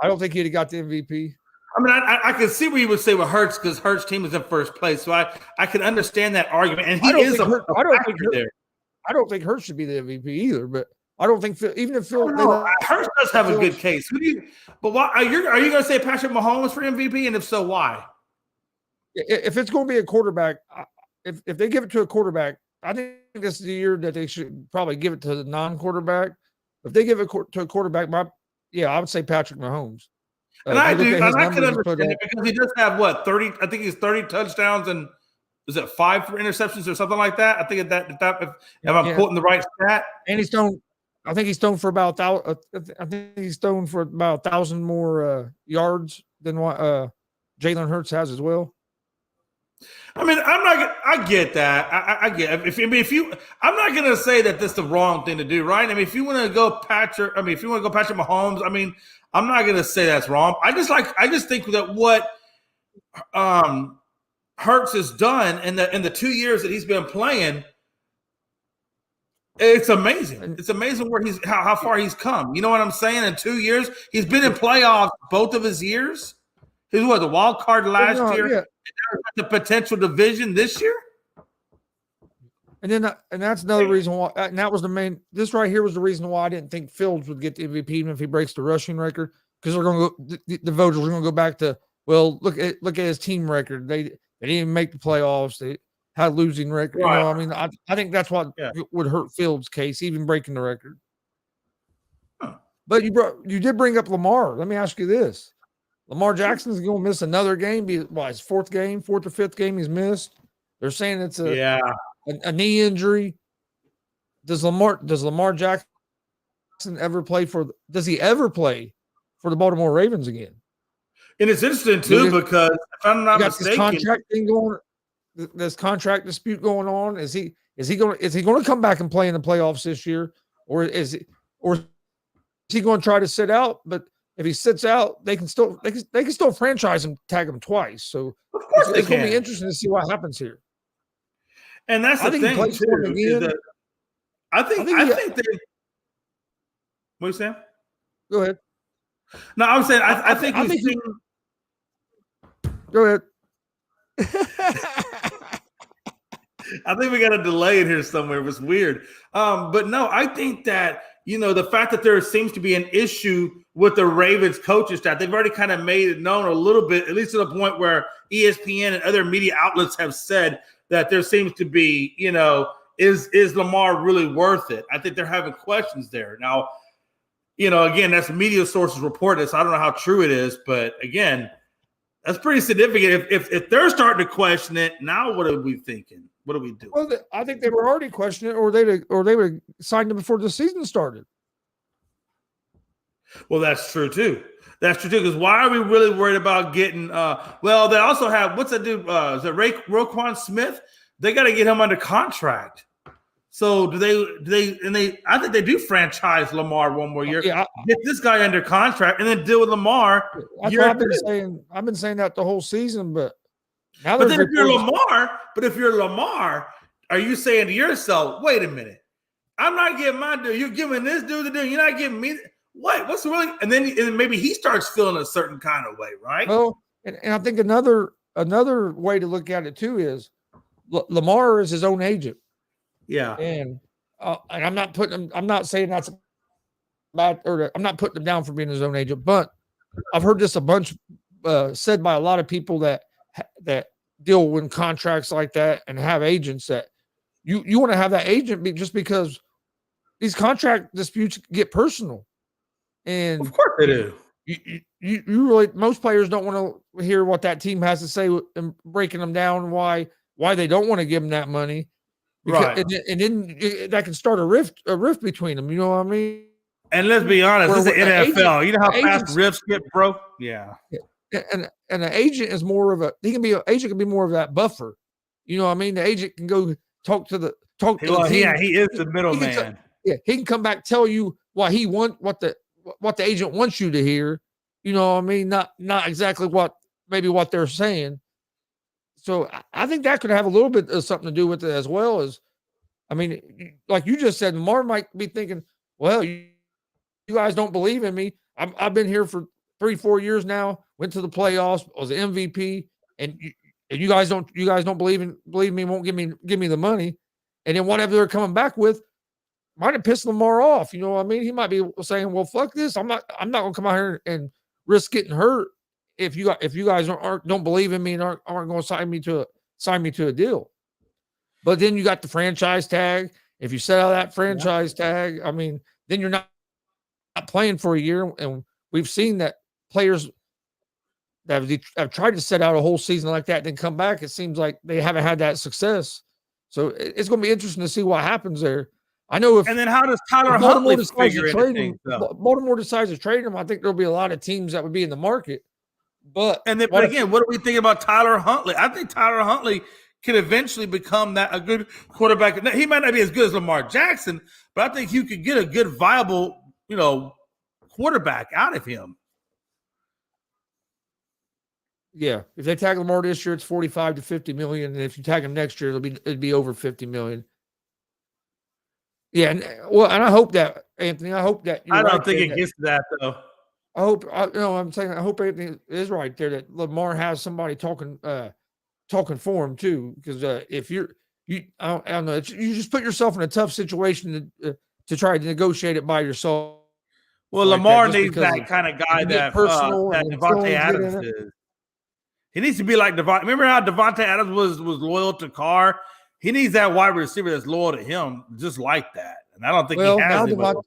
I don't think he'd have got the MVP. I mean, I can see what you would say with Hurts because Hurts' team is in first place. So I can understand that argument. And I don't think Hurts should be the MVP either, but I don't think even if Phil Hurts does have a good case. But why are you going to say Patrick Mahomes for MVP? And if so, why? If it's going to be a quarterback, if they give it to a quarterback, I think this is the year that they should probably give it to the non-quarterback. If they give it to a quarterback, I would say Patrick Mahomes. And I can understand it because he does have 30. I think he's 30 touchdowns and is it 5 for interceptions or something like that? I think if I'm quoting the right stat. And he's thrown. I think he's thrown for about 1,000 more yards than what Jalen Hurts has as well. I mean, I get that. I get it. I'm not going to say that this is the wrong thing to do, right? I mean, if you want to go Patrick Mahomes, I mean, I'm not going to say that's wrong. I just think that what Hurts has done in the 2 years that he's been playing, it's amazing. It's amazing how far he's come. You know what I'm saying? In 2 years, he's been in playoffs both of his years. He was the wild card last year. Yeah. The potential division this year. And that's another reason why. And that was this right here was the reason why I didn't think Fields would get the MVP even if he breaks the rushing record, because they're going to go. The voters are going to go back to, well, look at his team record. They didn't even make the playoffs. had a losing record. Right. You know, I mean, I think that's what would hurt Fields' case, even breaking the record. Huh. But you did bring up Lamar. Let me ask you this: Lamar Jackson's going to miss another game. His fourth or fifth game he's missed. They're saying it's a knee injury. Does Lamar Jackson ever play does he ever play for the Baltimore Ravens again? And it's interesting too, because if I'm not mistaken, this contract dispute going on. Is he going to come back and play in the playoffs this year, or is he going to try to sit out? But if he sits out, they can still franchise him, tag him twice. So of course it's going to be interesting to see what happens here. And that's the thing too. Is that I think they. What are you saying? Go ahead. No, I was saying I think we've seen. Go ahead. I think we got a delay in here somewhere. It was weird. But no, I think that, the fact that there seems to be an issue with the Ravens coaching staff, they've already kind of made it known a little bit, at least to the point where ESPN and other media outlets have said that there seems to be, is Lamar really worth it? I think they're having questions there. Now, again, that's media sources report this. I don't know how true it is, but again, that's pretty significant. If they're starting to question it, now what are we thinking? What do we do? Well, I think they were already questioning it, or they would have signed him before the season started. Well, that's true too. Because why are we really worried about getting? Well, they also have what's that dude? Is it Roquan Smith? They got to get him under contract. So do they? And I think they do franchise Lamar one more year. Yeah, get this guy under contract and then deal with Lamar. That's what I've been saying that the whole season, but now. But then if you're Lamar, are you saying to yourself, "Wait a minute, I'm not getting my dude. You're giving this dude the dude. You're not giving me what? What's really?" And then maybe he starts feeling a certain kind of way, right? Well, and I think another way to look at it too is Lamar is his own agent. Yeah, and I'm not saying that's bad, or I'm not putting him down for being his own agent, but I've heard this a bunch said by a lot of people that deal with contracts like that and have agents, that you want to have that agent just because these contract disputes get personal, and of course they do. You really, most players don't want to hear what that team has to say and breaking them down why they don't want to give them that money. Right. And then that can start a rift between them. You know what I mean? And let's be honest, this is the NFL. You know how fast rifts get broke? Yeah. And an agent is more of agent can be more of that buffer. You know what I mean? The agent can go talk to the team. Yeah, he is the middleman. He can come back, tell you what the agent wants you to hear. You know what I mean? Not exactly what they're saying. So I think that could have a little bit of something to do with it, as well as, I mean, like you just said, Lamar might be thinking, well, you guys don't believe in me. I've been here for 3-4 years now, went to the playoffs, was an MVP, and you guys don't believe me, won't give me the money. And then whatever they're coming back with might have pissed Lamar off. You know what I mean? He might be saying, well, fuck this. I'm not gonna come out here and risk getting hurt if you guys don't believe in me and aren't going to sign me to a deal. But then you got the franchise tag. If you set out that franchise tag, I mean, then you're not playing for a year. And we've seen that players that have tried to set out a whole season like that, then come back, it seems like they haven't had that success. So it's going to be interesting to see what happens there. I know and then how does Tyler Huntley figure into Baltimore decides to trade him, I think there'll be a lot of teams that would be in the market. But again, what are we thinking about Tyler Huntley? I think Tyler Huntley can eventually become a good quarterback. He might not be as good as Lamar Jackson, but I think you could get a good, viable, quarterback out of him. Yeah, if they tag Lamar this year, it's 45 to 50 million, and if you tag him next year, it'd be over 50 million. Yeah, and I hope that, Anthony. I hope that I don't think it gets to that though. I hope Anthony is right there, that Lamar has somebody talking for him too. Because if I don't know, you just put yourself in a tough situation to try to negotiate it by yourself. Well, Lamar needs that kind of guy that Davante Adams is. He needs to be like Devontae. Remember how Devontae Adams was loyal to Carr? He needs that wide receiver that's loyal to him, just like that. And I don't think he has anybody.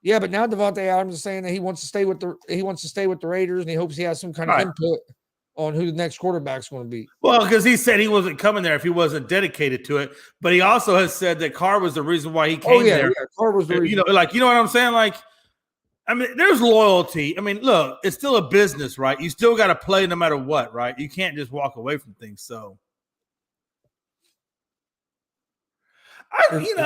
Yeah, but now Devontae Adams is saying that he wants to stay with the Raiders, and he hopes he has some kind of input on who the next quarterback's going to be. Well, because he said he wasn't coming there if he wasn't dedicated to it. But he also has said that Carr was the reason why he came there. Yeah, Carr was the reason. You know what I'm saying? Like, I mean, there's loyalty. I mean, look, it's still a business, right? You still got to play no matter what, right? You can't just walk away from things. So, I think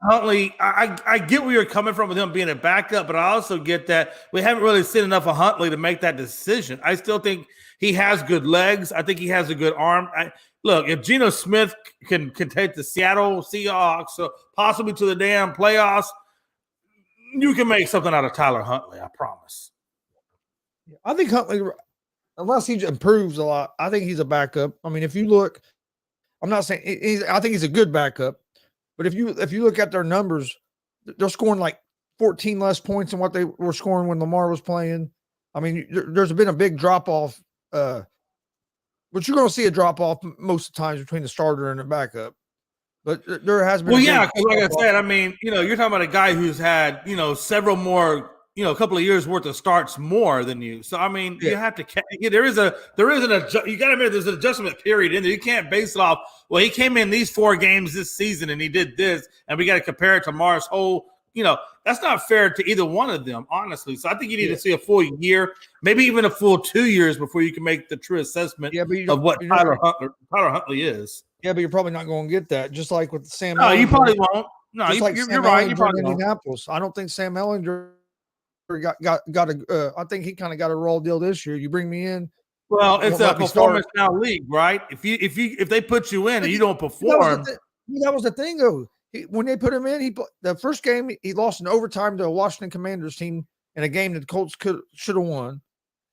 Huntley, I get where you're coming from with him being a backup, but I also get that we haven't really seen enough of Huntley to make that decision. I still think he has good legs. I think he has a good arm. Look, if Geno Smith can take the Seattle Seahawks possibly to the damn playoffs, you can make something out of Tyler Huntley, I promise. I think Huntley, unless he improves a lot, I think he's a backup. I mean, if you look, I'm not saying I think he's a good backup, but if you look at their numbers, they're scoring like 14 less points than what they were scoring when Lamar was playing. I mean, there's been a big drop off, but you're going to see a drop off most of the times between the starter and the backup. But there has been. Well, yeah, because like I said, I mean, you're talking about a guy who's had, several more, a couple of years worth of starts more than you. So I mean, you have to. You got to admit there's an adjustment period in there. You can't base it off. Well, he came in these 4 games this season and he did this, and we got to compare it to Mars' whole. That's not fair to either one of them, honestly. So I think you need to see a full year, maybe even a full 2 years before you can make the true assessment of what Tyler Huntley is. Yeah, but you're probably not going to get that. Just like with Sam. No, you probably won't. No, you're right. You probably won't. Indianapolis. I don't think Sam Ellinger got a. I think he kind of got a raw deal this year. You bring me in. Well, it's a performance now league, right? If they put you in and you don't perform, that was the thing though. When they put him in, the first game he lost in overtime to a Washington Commanders team in a game that the Colts should have won.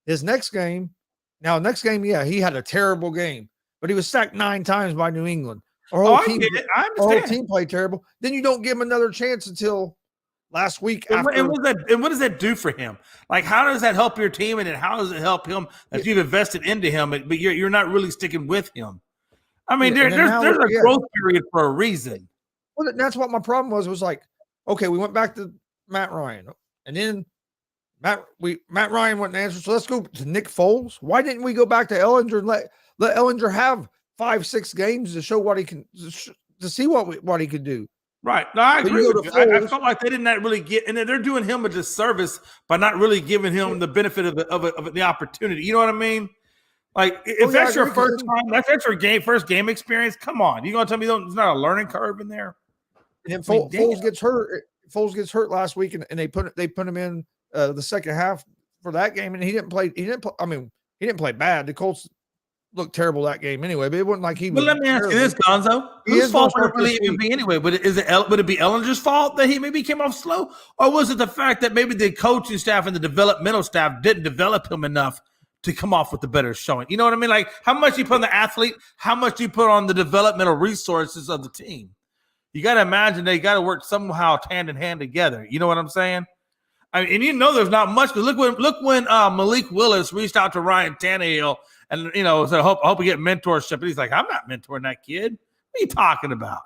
His next game, yeah, he had a terrible game, but he was sacked 9 times by New England. Our whole team played terrible. Then you don't give him another chance until last week. And what does that do for him? Like, how does that help your team, and then how does it help him that you've invested into him, but you're not really sticking with him? I mean, there's a growth period for a reason. Well, that's what my problem was like, okay, we went back to Matt Ryan, and then Matt Ryan wouldn't answer. So let's go to Nick Foles. Why didn't we go back to Ellinger and let Ellinger have 5-6 games to show what he can, to see what he could do? Right. No, I agree with you. I felt like they did not really get, and they're doing him a disservice by not really giving him the benefit of the opportunity. You know what I mean? Like, if that's your first time, if that's your first game experience, come on. You gonna tell me there's not a learning curve in there? And Foles gets hurt. Foles gets hurt last week, and they put him in the second half for that game, and he didn't play. He didn't play bad. The Colts looked terrible that game anyway, but it wasn't like he was. But let me ask you this, Gonzo: whose fault would it really even be anyway? Would it be Ellinger's fault that he maybe came off slow, or was it the fact that maybe the coaching staff and the developmental staff didn't develop him enough to come off with the better showing? You know what I mean? Like, how much you put on the athlete, how much you put on the developmental resources of the team. You got to imagine they got to work somehow hand in hand together. You know what I'm saying? I mean, and there's not much. Because look when Malik Willis reached out to Ryan Tannehill and said, I hope we get mentorship. And he's like, I'm not mentoring that kid. What are you talking about?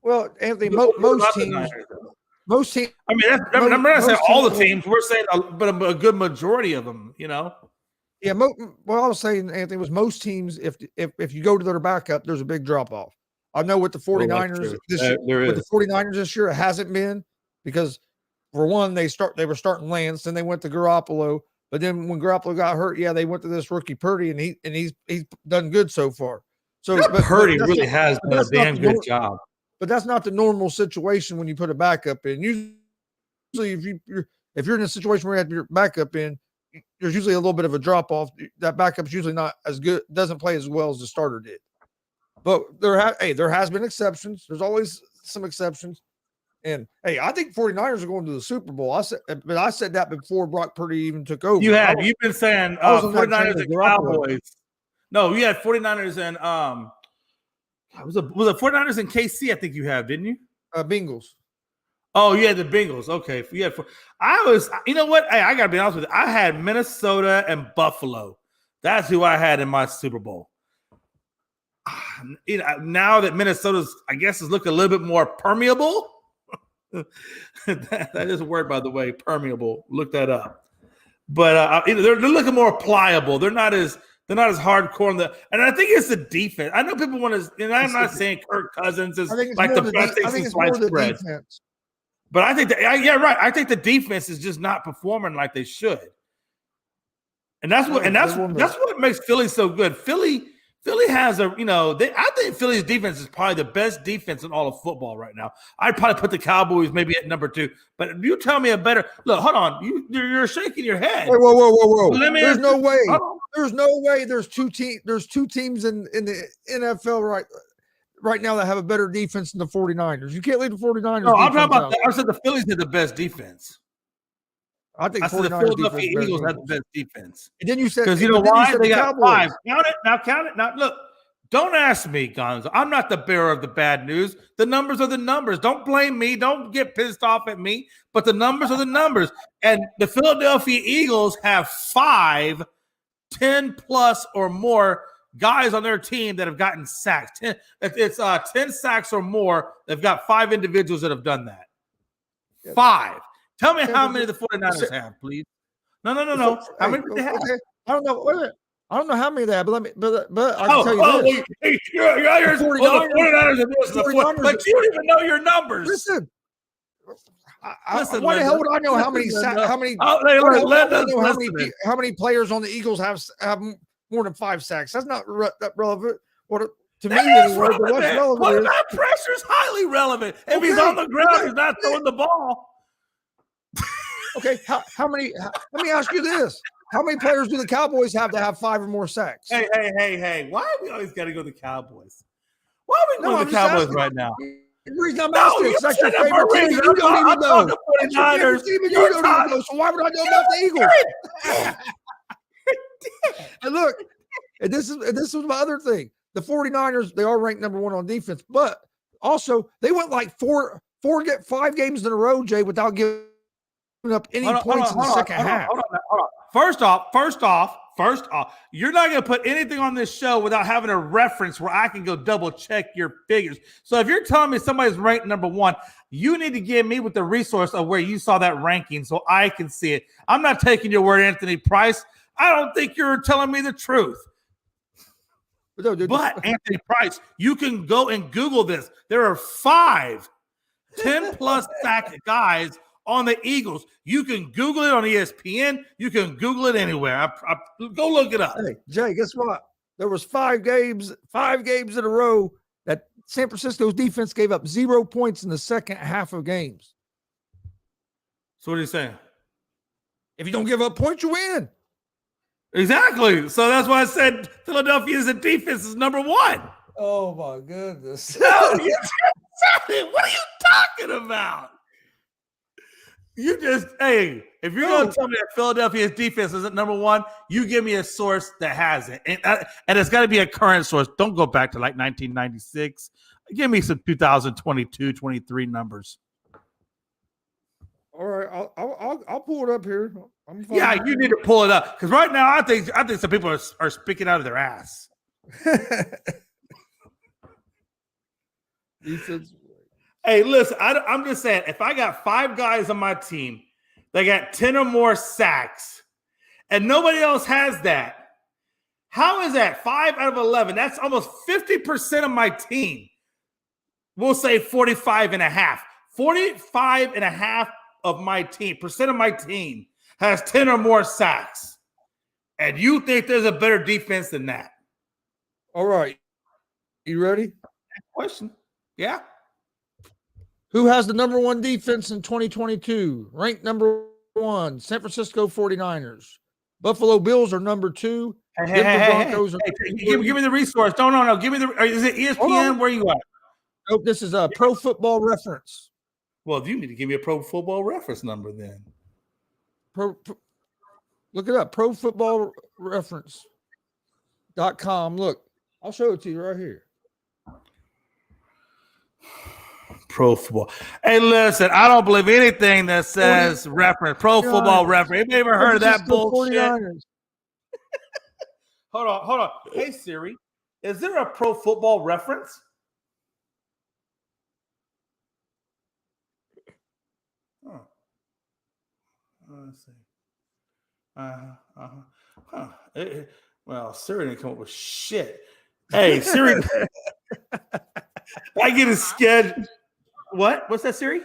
Well, Anthony, most teams. I mean, I'm not saying all the teams. We're saying, but a good majority of them. Yeah, what I was saying, Anthony, was most teams, if you go to their backup, there's a big drop-off. I know with the 49ers this year, it hasn't been because, for one, they were starting Lance, then they went to Garoppolo, but then when Garoppolo got hurt, they went to this rookie Purdy, and he's done good so far. So Purdy really has done a damn good job. But that's not the normal situation when you put a backup in. Usually, if you're in a situation where you have your backup in, there's usually a little bit of a drop off. That backup's usually not as good, doesn't play as well as the starter did. But there has been exceptions. There's always some exceptions. And I think 49ers are going to the Super Bowl. I said that before Brock Purdy even took over. You've been saying 49ers and Cowboys. No, you had 49ers and was it 49ers and KC? I think you have, didn't you? Bengals. Oh, yeah, the Bengals. Okay. Yeah. You know what? Hey, I got to be honest with you. I had Minnesota and Buffalo. That's who I had in my Super Bowl. Now that Minnesota's, I guess, is looking a little bit more permeable. That is a word, by the way, permeable. Look that up. But they're looking more pliable. They're not as hardcore and I think it's the defense. I know people want to, and I'm not saying Kirk Cousins is like the best thing since sliced bread. Defense. But I think right. I think the defense is just not performing like they should, and that's what makes Philly so good. Philly has I think Philly's defense is probably the best defense in all of football right now. I'd probably put the Cowboys maybe at number 2. But if you tell me a better look, hold on, you're shaking your head. Whoa! There's no way. There's no way. There's two teams in the NFL right now that have a better defense than the 49ers. You can't leave the 49ers. No, I'm talking about. I said the Phillies had the best defense. I think the Philadelphia Eagles had the best defense. And then you said, because you know why? They got 5. Count it. Now, look, don't ask me, Gonzo. I'm not the bearer of the bad news. The numbers are the numbers. Don't blame me. Don't get pissed off at me. But the numbers are the numbers. And the Philadelphia Eagles have 5, 10 plus or more guys on their team that have gotten sacks. 10 sacks or more. They've got 5 individuals that have done that. 5. Tell me how many the 49ers have, please. No. How many do they have? Okay. I don't know. Wait a minute. I don't know how many they have, but I can tell you this. You're the 49ers are this, but you don't even know your numbers. Listen. Why the hell would I know how many how many players on the Eagles have more than 5 sacks? That's not relevant. To me, anyway, what's relevant? What about pressure is highly relevant. If he's on the ground, he's not throwing the ball. Okay, how many? Let me ask you this: how many players do the Cowboys have to have 5 or more sacks? Hey! Why are we always got to go to the Cowboys? Why are we going to the Cowboys right now? The reason I'm asking is that's your favorite team. You don't even know. It's your favorite team, and you don't even know. So why would I know about the Eagles? And look, and this is my other thing. The 49ers, they are ranked number 1 on defense, but also they went like 5 games in a row, Jay, without giving up any points in the second half. Hold on. First off, you're not going to put anything on this show without having a reference where I can go double check your figures. So if you're telling me somebody's ranked number 1, you need to give me with the resource of where you saw that ranking so I can see it. I'm not taking your word, Anthony Price. I don't think you're telling me the truth. But Anthony Price, you can go and Google this. There are 5 10-plus sack guys on the Eagles. You can Google it on ESPN. You can Google it anywhere. Go look it up. Hey, Jay, guess what? There was 5 games in a row that San Francisco's defense gave up 0 points in the second half of games. So what are you saying? If you don't give up points, you win. Exactly. So that's why I said Philadelphia's defense is number 1. Oh, my goodness. No, you just said it. What are you talking about? If you're going to tell me that Philadelphia's defense isn't number 1, you give me a source that has it. And it's got to be a current source. Don't go back to like 1996. Give me some 2022, 23 numbers. All right, I'll pull it up here. Yeah, you need to pull it up because right now I think some people are speaking out of their ass. Hey, listen, I'm just saying, if I got 5 guys on my team that got 10 or more sacks and nobody else has that, how is that 5 out of 11? That's almost 50% of my team. We'll say 45 and a half. 45 and a half of my team, percent of my team has 10 or more sacks. And you think there's a better defense than that? All right. You ready? Question. Yeah. Who has the number 1 defense in 2022? Ranked number 1, San Francisco 49ers. Buffalo Bills are number 2. Broncos are give me the resource. No. Give me is it ESPN? Where you at? Nope, this is a Pro Football Reference. Well, you need to give me a Pro Football Reference number then. Look it up. Pro Football Reference.com. Look, I'll show it to you right here. Pro football. Hey, listen, I don't believe anything that says reference. Pro football reference. Have you ever heard of that bullshit? 49ers. Hold on. Hey, Siri, is there a pro football reference? Oh. Let's see. Well, Siri didn't come up with shit. Hey, Siri, I get a schedule. What? What's that, Siri?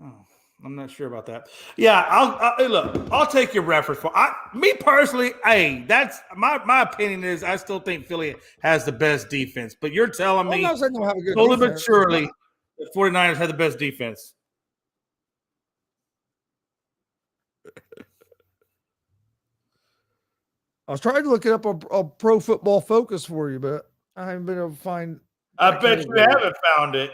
Oh, I'm not sure about that. Yeah, I'll take your reference for me personally. Hey, that's my opinion is I still think Philly has the best defense, but you're telling me I'm not saying they'll have a good slowly but defense. surely the 49ers have the best defense. I was trying to look it up on Pro Football Focus for you, but I haven't been able to find. I bet you haven't found it.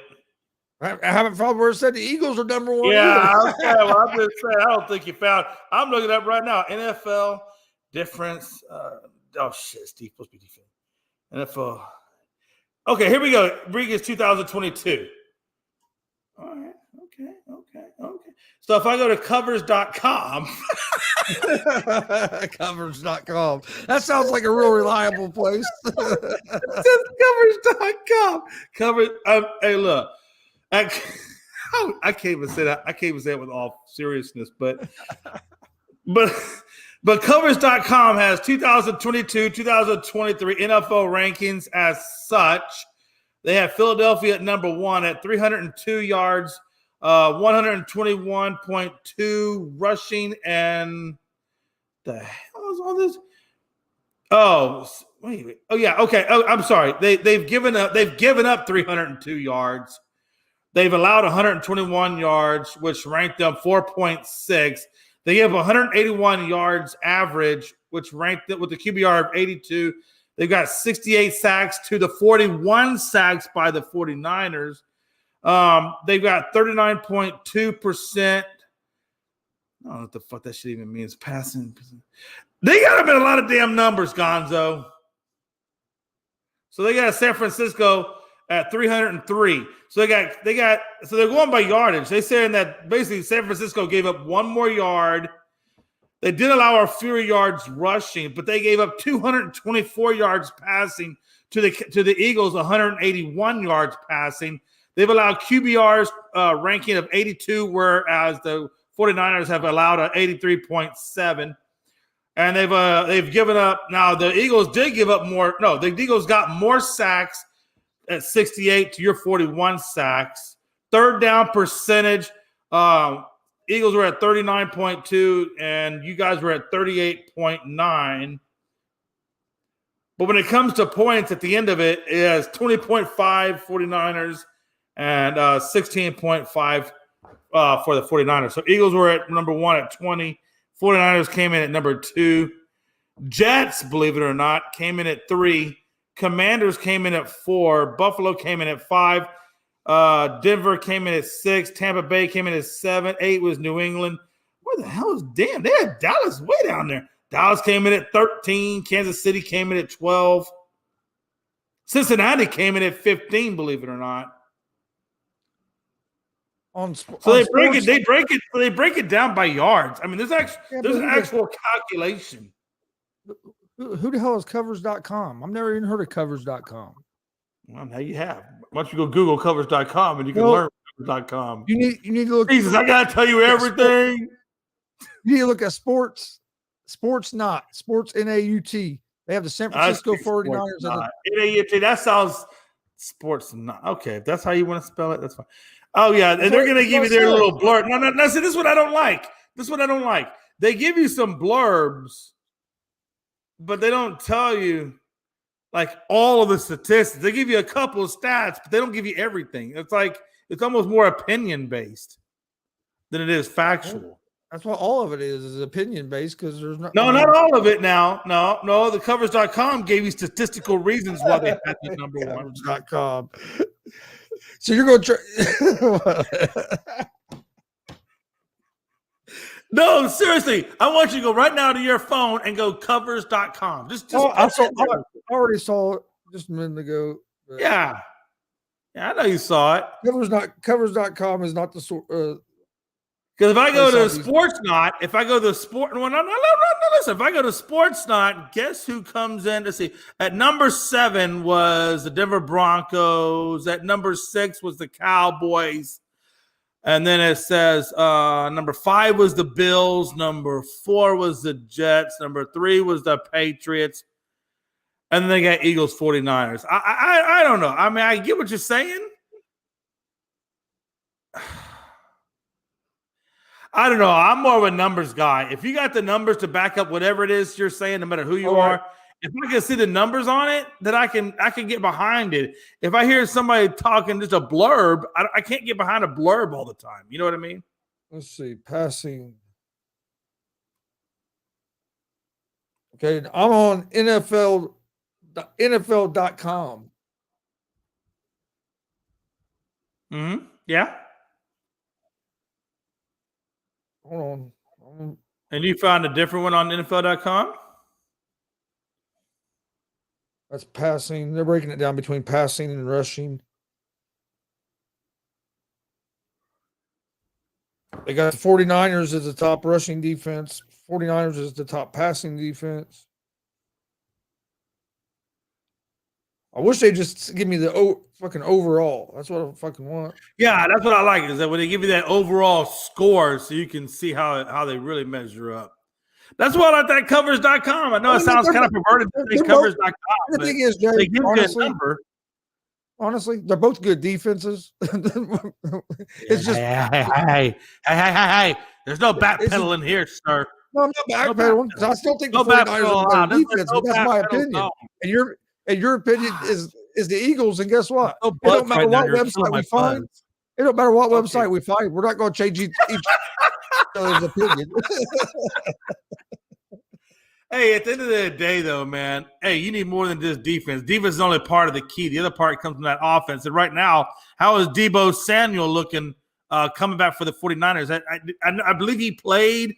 I haven't found where it said the Eagles are number one. Yeah, okay. Well, I'm just saying, I don't think you found. I'm looking up right now. NFL difference. Oh shit, Steve supposed to be defense. NFL. Okay, here we go. Rodriguez 2022. All right. Okay. So if I go to covers.com. Covers.com. That sounds like a real reliable place. It says covers.com. Hey, look. I can't even say that. I can't even say it with all seriousness, but covers.com has 2022, 2023 NFL rankings as such. They have Philadelphia at number 1 at 302 yards, 121.2 rushing, and the hell is all this? Oh, wait. Oh, yeah. Okay. Oh, I'm sorry. They've given up 302 yards. They've allowed 121 yards, which ranked them 4.6. They have 181 yards average, which ranked it with the QBR of 82. They've got 68 sacks to the 41 sacks by the 49ers. They've got 39.2%. I don't know what the fuck that shit even means. Passing. They got them in a lot of damn numbers, Gonzo. So they got San Francisco at 303. So they're going by yardage. They're saying that basically San Francisco gave up one more yard. They did allow fewer yards rushing, but they gave up 224 yards passing to the Eagles, 181 yards passing. They've allowed QBR's ranking of 82, whereas the 49ers have allowed an 83.7. And they've given up. Now the Eagles did give up more. No, the Eagles got more sacks at 68 to your 41 sacks. Third down percentage, Eagles were at 39.2, and you guys were at 38.9. But when it comes to points at the end of it, it has 20.5 49ers and 16.5 for the 49ers. So Eagles were at number 1 at 20. 49ers came in at number 2. Jets, believe it or not, came in at 3. Commanders came in at 4. Buffalo came in at 5. Denver came in at 6. Tampa Bay came in at 7. 8 was New England. Where the hell is damn? They had Dallas way down there. Dallas came in at 13. Kansas City came in at 12. Cincinnati came in at 15, believe it or not. They break it down by yards. I mean, there's an actual calculation. Who the hell is covers.com? I've never even heard of covers.com. Well, now you have. Why don't you go Google covers.com and you can learn covers.com. You need to look. Jesus, I gotta tell you everything. You need to look at sports NAUT. They have the San Francisco 49ers. NAUT. That sounds sports not. Okay, if that's how you want to spell it, that's fine. Oh, yeah. And they're going to give you their little blurb. No. See, this is what I don't like. They give you some blurbs, but they don't tell you like all of the statistics. They give you a couple of stats, but they don't give you everything. It's like it's almost more opinion based than it is factual. That's what all of it is opinion based because there's not. No, not all of it now. No. The covers.com gave you statistical reasons why they had the number 1. Covers.com. So you're going to try. No, seriously. I want you to go right now to your phone and go covers.com. I already saw it just a minute ago. Yeah. Yeah, I know you saw it. Covers.com is not the source. Because if I go to Sportsnot, if I go to Sport, no, listen. If I go to Sportsnot, guess who comes in? Let's see. At number 7 was the Denver Broncos. At number 6 was the Cowboys. And then it says number 5 was the Bills. Number 4 was the Jets. Number 3 was the Patriots. And then they got Eagles 49ers. I don't know. I mean, I get what you're saying. I don't know. I'm more of a numbers guy. If you got the numbers to back up whatever it is you're saying, no matter who you are, if I can see the numbers on it, then I can get behind it. If I hear somebody talking just a blurb, I can't get behind a blurb all the time. You know what I mean? Let's see. Passing. Okay, I'm on NFL.com. Mm-hmm. Yeah. Hold on. And you found a different one on NFL.com? That's passing. They're breaking it down between passing and rushing. They got the 49ers as the top rushing defense. 49ers is the top passing defense. I wish they just give me the fucking overall. That's what I fucking want. Yeah, that's what I like, is that when they give you that overall score so you can see how they really measure up. That's why I like that covers.com. I know it sounds kind of perverted to say covers.com. The thing is, Jay, they give you a number. Honestly, they're both good defenses. It's just hey. There's no backpedaling here, sir. No, I'm not backpedaling. I still think the 49ers are better defense, but that's my opinion. And your opinion is the Eagles. And guess what? It don't matter what website we find. It don't matter what website we find. We're not going to change each other's opinion. Hey, at the end of the day, though, man, hey, you need more than just defense. Defense is only part of the key. The other part comes from that offense. And right now, how is Deebo Samuel looking coming back for the 49ers? I believe he played,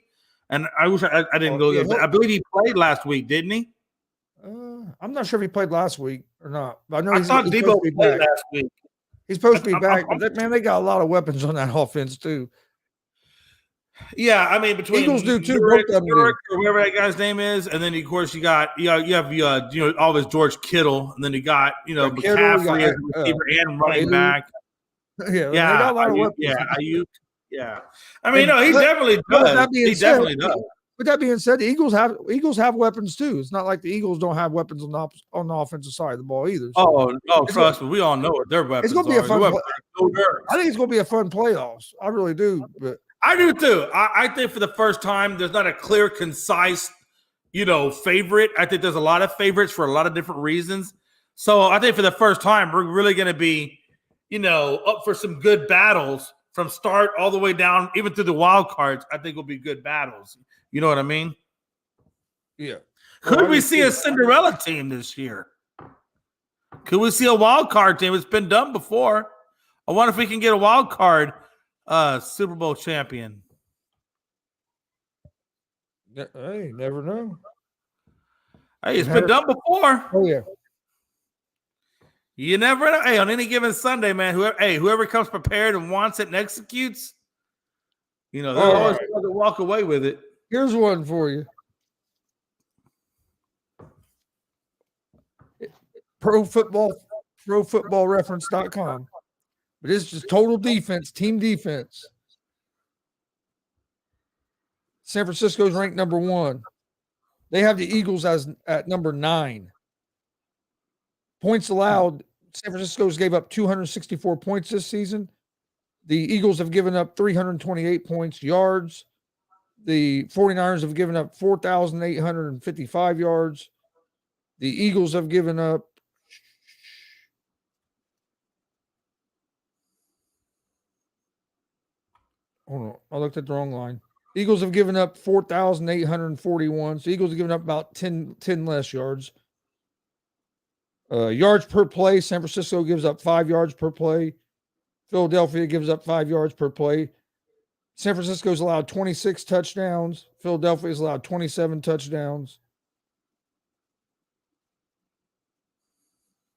and I wish I didn't go there, but I believe he played last week, didn't he? I'm not sure if he played last week or not. But I thought Deebo played last week. He's supposed to be back. Man, they got a lot of weapons on that offense, too. Yeah, I mean, between Eagles do too, Urich or whoever that guy's name is, and then of course you have always George Kittle, and then you got McCaffrey as a receiver and running back. Yeah, they got a lot of weapons. Yeah. I mean, he definitely does. He definitely does. With that being said, the Eagles have weapons too. It's not like the Eagles don't have weapons on the offensive side of the ball either. So trust me, we all know what their weapons are. It's going to be a fun. I think it's going to be a fun playoffs. I really do. But I do too. I think for the first time, there's not a clear, concise, favorite. I think there's a lot of favorites for a lot of different reasons. So I think for the first time, we're really going to be, up for some good battles from start all the way down, even through the wild cards. I think will be good battles. You know what I mean? Yeah. Could we see a Cinderella team this year? Could we see a wild card team? It's been done before. I wonder if we can get a wild card Super Bowl champion. Hey, never know. Hey, it's been done before. Oh yeah. You never know. Hey, on any given Sunday, man, whoever comes prepared and wants it and executes, they're always going to walk away with it. Here's one for you. ProFootballReference.com. But it's just total defense, team defense. San Francisco's ranked number 1. They have the Eagles at number 9. Points allowed, San Francisco's gave up 264 points this season. The Eagles have given up 328 points. Yards, the 49ers have given up 4,855 yards. The Eagles have given up hold on, I looked at the wrong line. Eagles have given up 4,841. So Eagles have given up about 10 less yards. Yards per play, San Francisco gives up 5 yards per play. Philadelphia gives up 5 yards per play. San Francisco's allowed 26 touchdowns. Philadelphia's allowed 27 touchdowns.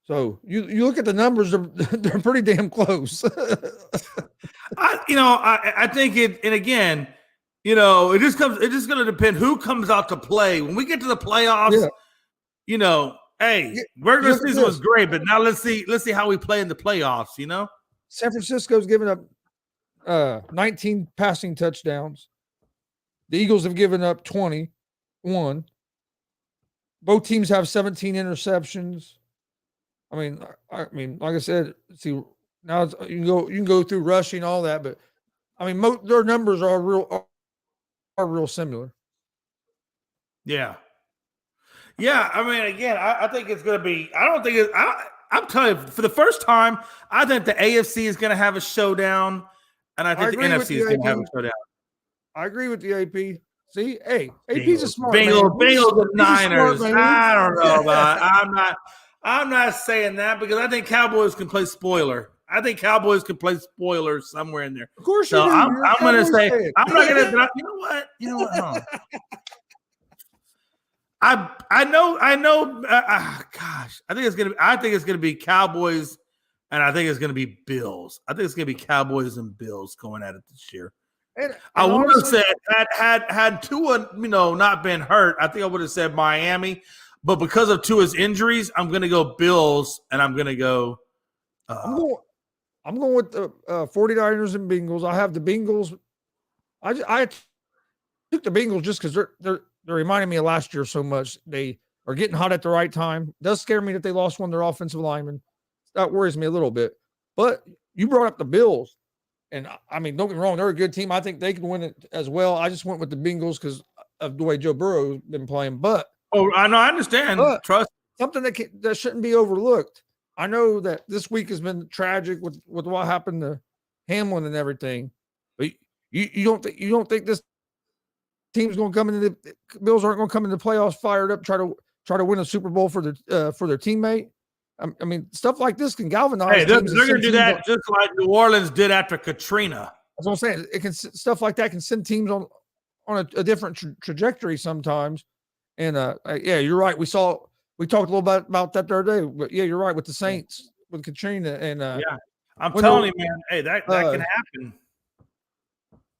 So you look at the numbers; they're pretty damn close. I think it, and again, it just going to depend who comes out to play when we get to the playoffs. Yeah. Hey, regular season was great, but now let's see how we play in the playoffs. San Francisco's given up 19 passing touchdowns. The Eagles have given up 21. Both teams have 17 interceptions. I mean, like I said, see now you can go through rushing all that, but I mean, their numbers are real similar. Yeah. I mean, again, I think it's going to be. I don't think I'm telling you, for the first time, I think the AFC is going to have a showdown, and I think the NFC is going to have a showdown. I agree with the AP. See, hey, AP's a smart Bengals man. and Niners. I don't know about. I'm not saying that because I think Cowboys can play spoiler. I think Cowboys can play spoiler somewhere in there. Of course, so I'm going to say I'm not going to. You know what? Huh. I know. Gosh, I think it's gonna be Cowboys, and I think it's gonna be Bills. I think it's gonna be Cowboys and Bills going at it this year. And I would have said had Tua, not been hurt, I think I would have said Miami, but because of Tua's injuries, I'm gonna go Bills, and I'm gonna go. I'm going with the 49ers and Bengals. I have the Bengals. I took the Bengals just because they're reminding me of last year so much. They are getting hot at the right time. It does scare me that they lost one of their offensive linemen. That worries me a little bit. But you brought up the Bills. And, I mean, don't get me wrong. They're a good team. I think they can win it as well. I just went with the Bengals because of the way Joe Burrow's been playing. But I know. I understand. Trust. Something that shouldn't be overlooked. I know that this week has been tragic with what happened to Hamlin and everything. But you don't think this team's going to come into the Bills aren't going to come into the playoffs fired up, try to win a Super Bowl for their teammate. I mean, stuff like this can galvanize. Hey, they're going to do that just like New Orleans did after Katrina. That's what I'm saying. It can stuff like that can send teams on a different trajectory sometimes. And yeah, you're right. We talked a little bit about that the other day. But yeah, you're right with the Saints with Katrina and yeah. I'm telling you, man. Hey, that can happen.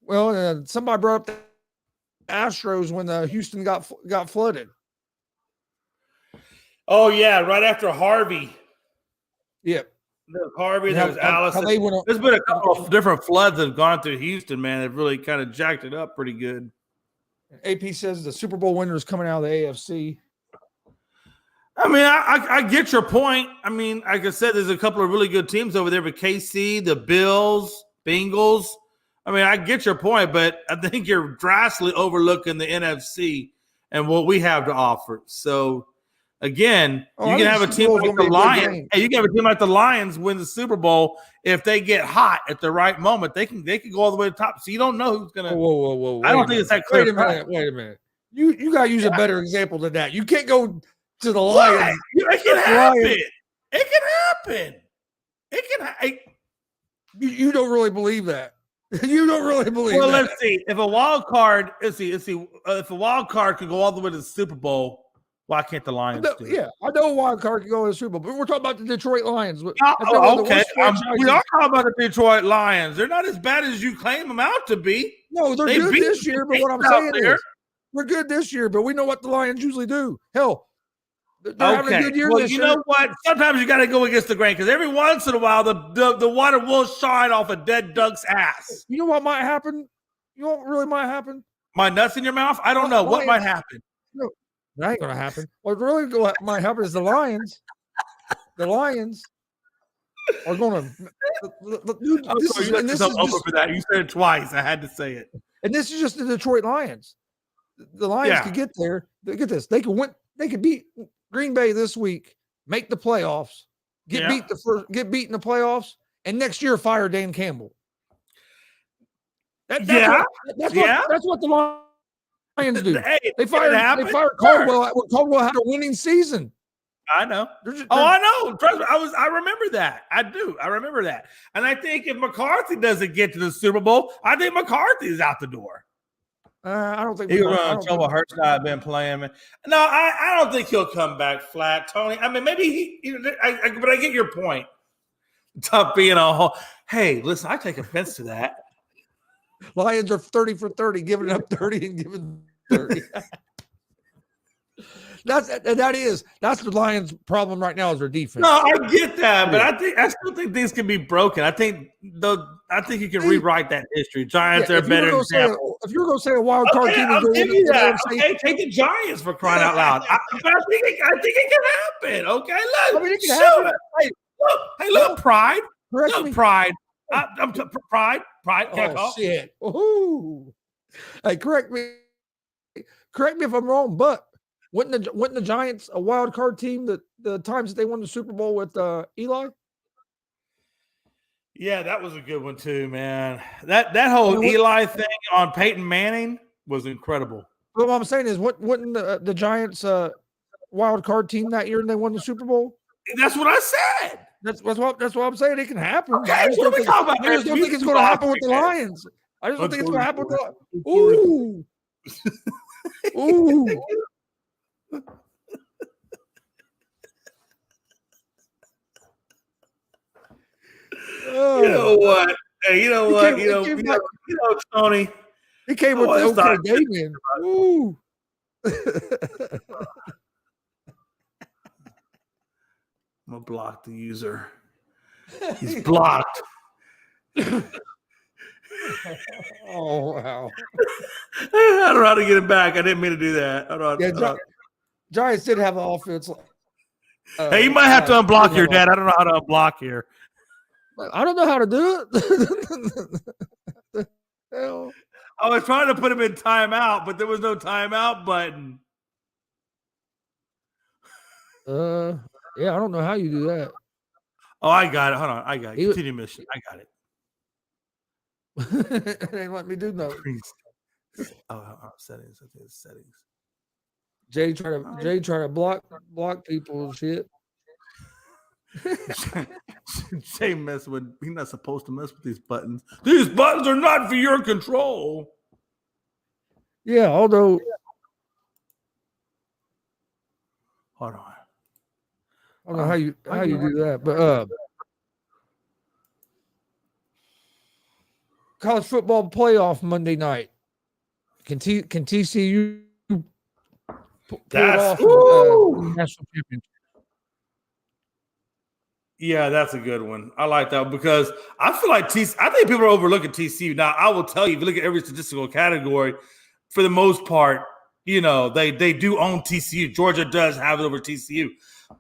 Well, somebody brought up the Astros when Houston got flooded. Oh yeah, right after Harvey. Yep. There's Harvey, there's Allison. There's been a couple of different floods that have gone through Houston, man. They've really kind of jacked it up pretty good. AP says the Super Bowl winner is coming out of the AFC. I mean, I get your point. I mean, like I said, there's a couple of really good teams over there, but KC, the Bills, Bengals. I mean, I get your point, but I think you're drastically overlooking the NFC and what we have to offer. So, again, you can have a team like the Lions. Hey, you can have a team like the Lions win the Super Bowl if they get hot at the right moment. They can go all the way to the top. So you don't know who's gonna. Whoa! I don't think it's that clear. Wait a minute. You got to use a better example than that. You can't go to the Lions. It can happen. It can happen. It can. You don't really believe that. You don't really believe. Well, that. let's see. If a wild card, if a wild card could go all the way to the Super Bowl, why can't the Lions do it? Yeah, I know a wild card can go to the Super Bowl, but we're talking about the Detroit Lions. Okay, we are talking about the Detroit Lions. They're not as bad as you claim them out to be. No, they're good this year. But what I'm saying is, we're good this year. But we know what the Lions usually do. Hell, they're having a good year this year. You know what? Sometimes you got to go against the grain because every once in a while the water will shine off a dead duck's ass. You know what might happen? You know what really might happen? My nuts in your mouth? I don't know. What might happen? No, that ain't gonna happen. What really might happen is the Lions. The Lions are gonna. You said it twice. I had to say it. And this is just the Detroit Lions. The Lions could get there. Get this. They could win. They could beat Green Bay this week, make the playoffs, get beat in the playoffs, and next year fire Dan Campbell. That's what the Lions do. Hey, they fired Caldwell when Caldwell had a winning season. I know. I know. Trust me, I remember that. I do. I remember that. And I think if McCarthy doesn't get to the Super Bowl, I think McCarthy is out the door. I don't think He we was might. I running don't trouble. think, Hurts not been playing, man. No, I don't think he'll come back flat, Tony. I mean, maybe but I get your point. Tough being a whole. Hey, listen, I take offense to that. Lions are 30 for 30, giving up 30 and giving 30. That's the Lions' problem right now is their defense. No, I get that, but I still think things can be broken. I think you can rewrite that history. Giants are better example. If you're going to say a wild card team, I'll give you that. Okay, take the Giants for crying out loud. I think it can happen. Okay, look, I mean, it can happen. Look, pride. Correct Look, me. pride. I'm pride. Can I Oh talk? shit! Ooh. Hey, correct me if I'm wrong, but wasn't the Giants a wild card team that the times that they won the Super Bowl with Eli? Yeah, that was a good one too, man. That whole Eli thing on Peyton Manning was incredible. But what I'm saying is, wasn't the Giants wild card team that year and they won the Super Bowl? That's what I said. That's what I'm saying. It can happen. Okay, I just don't think it's going to happen with the Lions. I just don't think it's going to happen with the Ooh. Ooh. You know what? Hey, you know what? You know, Tony. He came with the okay Damien. Ooh. I'm gonna block the user. He's blocked. Oh wow! I don't know how to get it back. I didn't mean to do that. Giants did have an offense. Hey, you might have to unblock your dad. I don't know how to unblock here. I don't know how to do it. Hell. I was trying to put him in timeout, but there was no timeout button. Yeah, I don't know how you do that. Oh, I got it. Hold on, I got it. Continue mission. I got it. It ain't let me do nothing. Settings. Jay trying to block people and shit. Jay mess with. He's not supposed to mess with these buttons. These buttons are not for your control. Yeah, although. Hold on. I don't know how you do that, but college football playoff Monday night. Can TCU pull it off national championship? Yeah, that's a good one. I like that because I feel like I think people are overlooking TCU. Now, I will tell you, if you look at every statistical category, for the most part, you know, they do own TCU. Georgia does have it over TCU.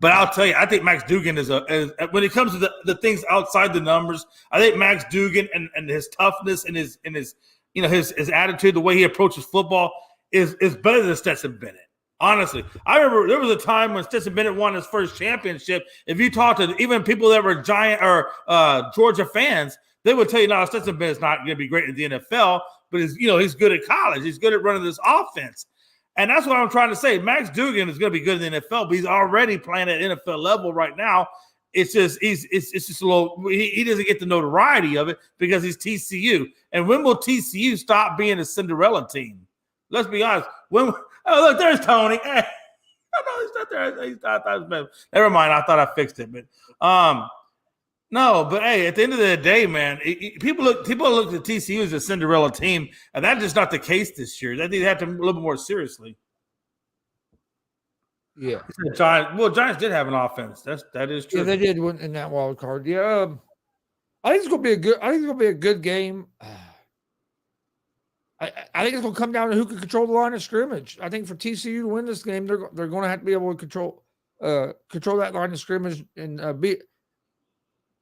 But I'll tell you, I think Max Duggan is when it comes to the things outside the numbers, I think Max Duggan and his toughness and his you know his attitude, the way he approaches football is better than Stetson Bennett. Honestly, I remember there was a time when Stetson Bennett won his first championship. If you talk to even people that were Giant or Georgia fans, they would tell you, no, Stetson Bennett's not going to be great in the NFL, but he's good at college. He's good at running this offense. And that's what I'm trying to say. Max Duggan is going to be good in the NFL, but he's already playing at NFL level right now. It's just it's just a little. He doesn't get the notoriety of it because he's TCU. And when will TCU stop being a Cinderella team? Let's be honest. Look, there's Tony. Oh no, he's not there. Never mind. I thought I fixed it, but no. But hey, at the end of the day, man, people look at TCU as a Cinderella team, and that's just not the case this year. I think they have to a little bit more seriously. Yeah, Giants did have an offense. That is true. Yeah, they did win in that wild card. Yeah, I think it's gonna be a good game. I think it's gonna come down to who can control the line of scrimmage. I think for TCU to win this game, they're going to have to be able to control that line of scrimmage and be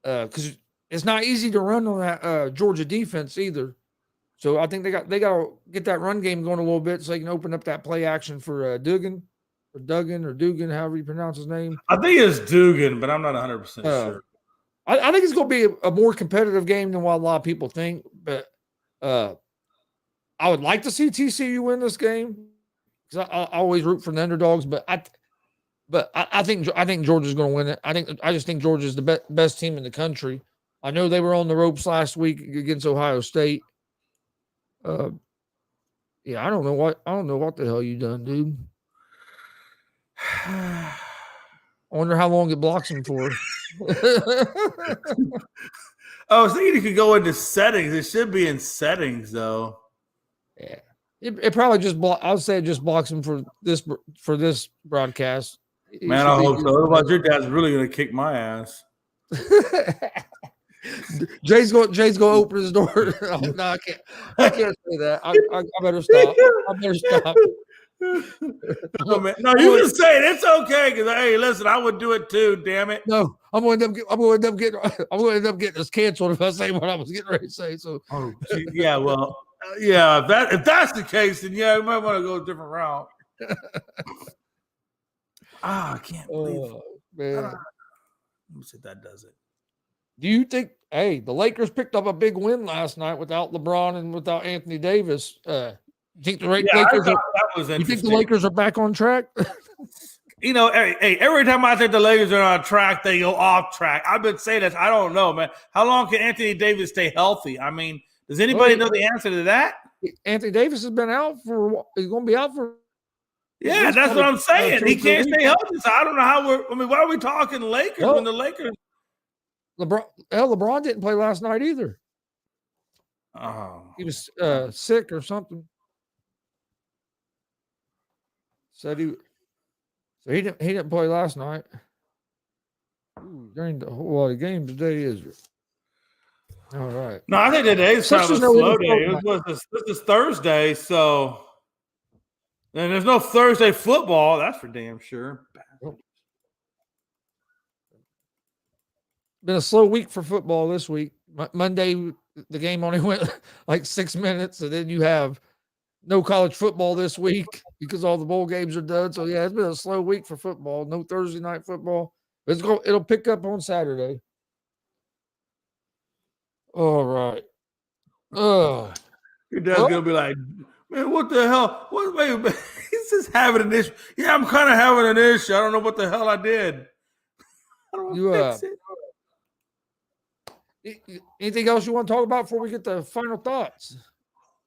because it's not easy to run on that Georgia defense either. So I think they got to get that run game going a little bit so they can open up that play action for Dugan, however you pronounce his name. I think it's Dugan, but I'm not 100% sure. I think it's going to be a more competitive game than what a lot of people think, but I would like to see TCU win this game because I always root for the underdogs, but I think Georgia's going to win it. I just think Georgia's the best team in the country. I know they were on the ropes last week against Ohio State. Yeah, I don't know what the hell you done, dude. I wonder how long it blocks him for. I was thinking you could go into settings. It should be in settings though. Yeah, it probably just I would say it just blocks him for this broadcast. Man, I hope so. Otherwise, your dad's really gonna kick my ass. Jay's going to open his door. Oh, no, I can't say that. I better stop. I better stop. Oh, man. No, you can say it. It's okay. Because hey, listen, I would do it too. Damn it. No, I'm going to end up getting this canceled if I say what I was getting ready to say. So, yeah, well, yeah. If that's the case, then yeah, we might want to go a different route. I can't believe. Man. Let me see if that does it. Do you think? Hey, the Lakers picked up a big win last night without LeBron and without Anthony Davis. You think the Lakers? That was interesting. You think the Lakers are back on track? You know, hey, every time I think the Lakers are on track, they go off track. I've been saying this. I don't know, man. How long can Anthony Davis stay healthy? I mean, does anybody know the answer to that? Anthony Davis has been out for. He's going to be out for. Yeah, that's what I'm saying. He can't stay healthy. So I don't know how why are we talking Lakers when the Lakers? LeBron didn't play last night either. Oh, he was sick or something. Said he didn't play last night. During the game today is. All right. No, I think today's kind of a slow day. This is Thursday, so and there's no Thursday football. That's for damn sure. Been a slow week for football this week. Monday, the game only went like 6 minutes, and then you have no college football this week because all the bowl games are done. So yeah, it's been a slow week for football. No Thursday night football. But it'll pick up on Saturday. All right. Your dad's gonna be like, man, what the hell? Wait, he's just having an issue. Yeah, I'm kind of having an issue. I don't know what the hell I did. I don't know fix it. Anything else you want to talk about before we get the final thoughts?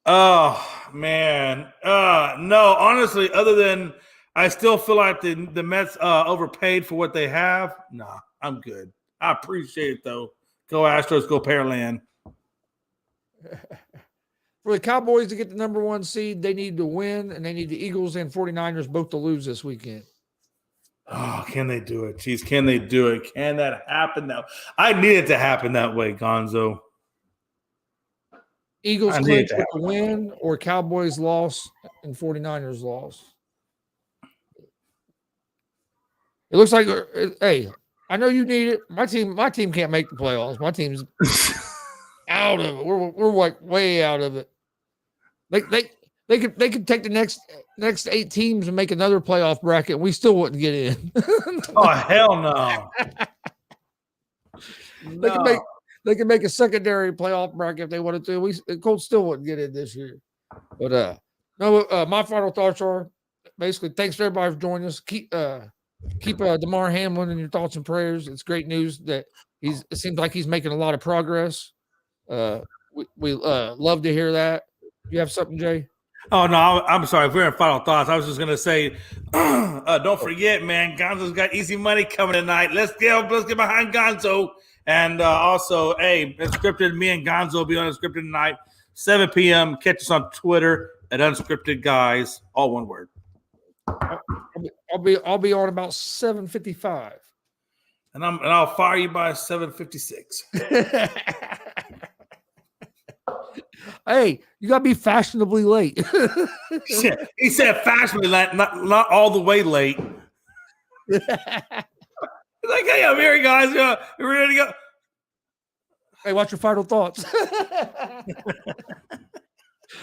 Oh man, no. Honestly, other than I still feel like the Mets overpaid for what they have. Nah, I'm good. I appreciate it though. Go Astros, go Pearland. For the Cowboys to get the number 1 seed, they need to win, and they need the Eagles and 49ers both to lose this weekend. Oh, can they do it? Jeez, can they do it? Can that happen now? I need it to happen that way, Gonzo. Eagles clinch with a win, or Cowboys loss and 49ers loss. It looks like, hey, I know you need it. My team can't make the playoffs. My team's out of it. We're like way out of it. They could take the next 8 teams and make another playoff bracket, and we still wouldn't get in. Oh hell no! They can make a secondary playoff bracket if they wanted to. The Colts still wouldn't get in this year. But my final thoughts are basically thanks to everybody for joining us. Keep DeMar Hamlin in your thoughts and prayers. It's great news that it seems like he's making a lot of progress. We love to hear that. You have something, Jay? Oh no, I'm sorry. If we're in final thoughts, I was just gonna say, don't forget, man, Gonzo's got easy money coming tonight. Let's get behind Gonzo, and also, hey, Unscripted. Me and Gonzo will be on Unscripted tonight, 7 p.m. Catch us on Twitter at Unscripted Guys, all one word. I'll be on about 7:55, and I'll fire you by 7:56. Hey, you gotta be fashionably late. He said fashionably late, not all the way late. He's like, hey, I'm here, guys. You ready to go? Hey, what's your final thoughts?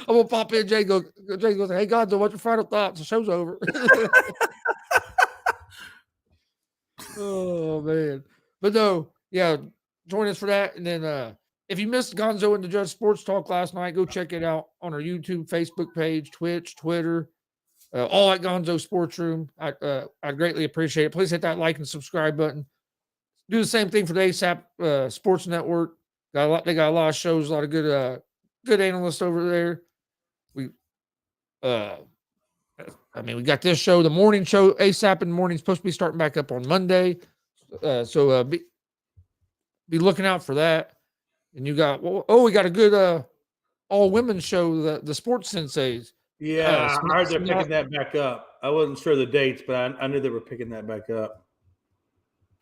I'm gonna pop in. Jay goes, hey, Gonzo, what's your final thoughts? The show's over. Oh man, but no, yeah, join us for that, and then if you missed Gonzo and the Judge Sports Talk last night, go check it out on our YouTube, Facebook page, Twitch, Twitter, all at GonzoSportsRoom. I greatly appreciate it. Please hit that like and subscribe button. Do the same thing for the ASAP Sports Network. They got a lot of shows, a lot of good analysts over there. I mean, we got this show, the morning show, ASAP in the morning, supposed to be starting back up on Monday. So be looking out for that. And you got, we got a good all women's show, the Sports Senseis. Yeah, I heard they're picking that back up. I wasn't sure the dates, but I knew they were picking that back up.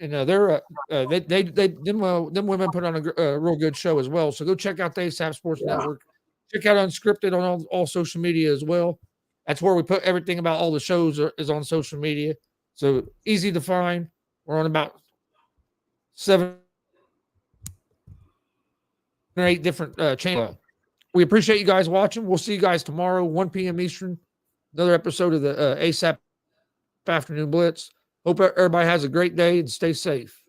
And they're them women put on a real good show as well. So go check out the ASAP Sports Network. Check out Unscripted on all social media as well. That's where we put everything about all the shows is on social media. So easy to find. We're on about 7 or 8 different channels. We appreciate you guys watching. We'll see you guys tomorrow, 1 p.m. Eastern. Another episode of the ASAP Afternoon Blitz. Hope everybody has a great day and stay safe.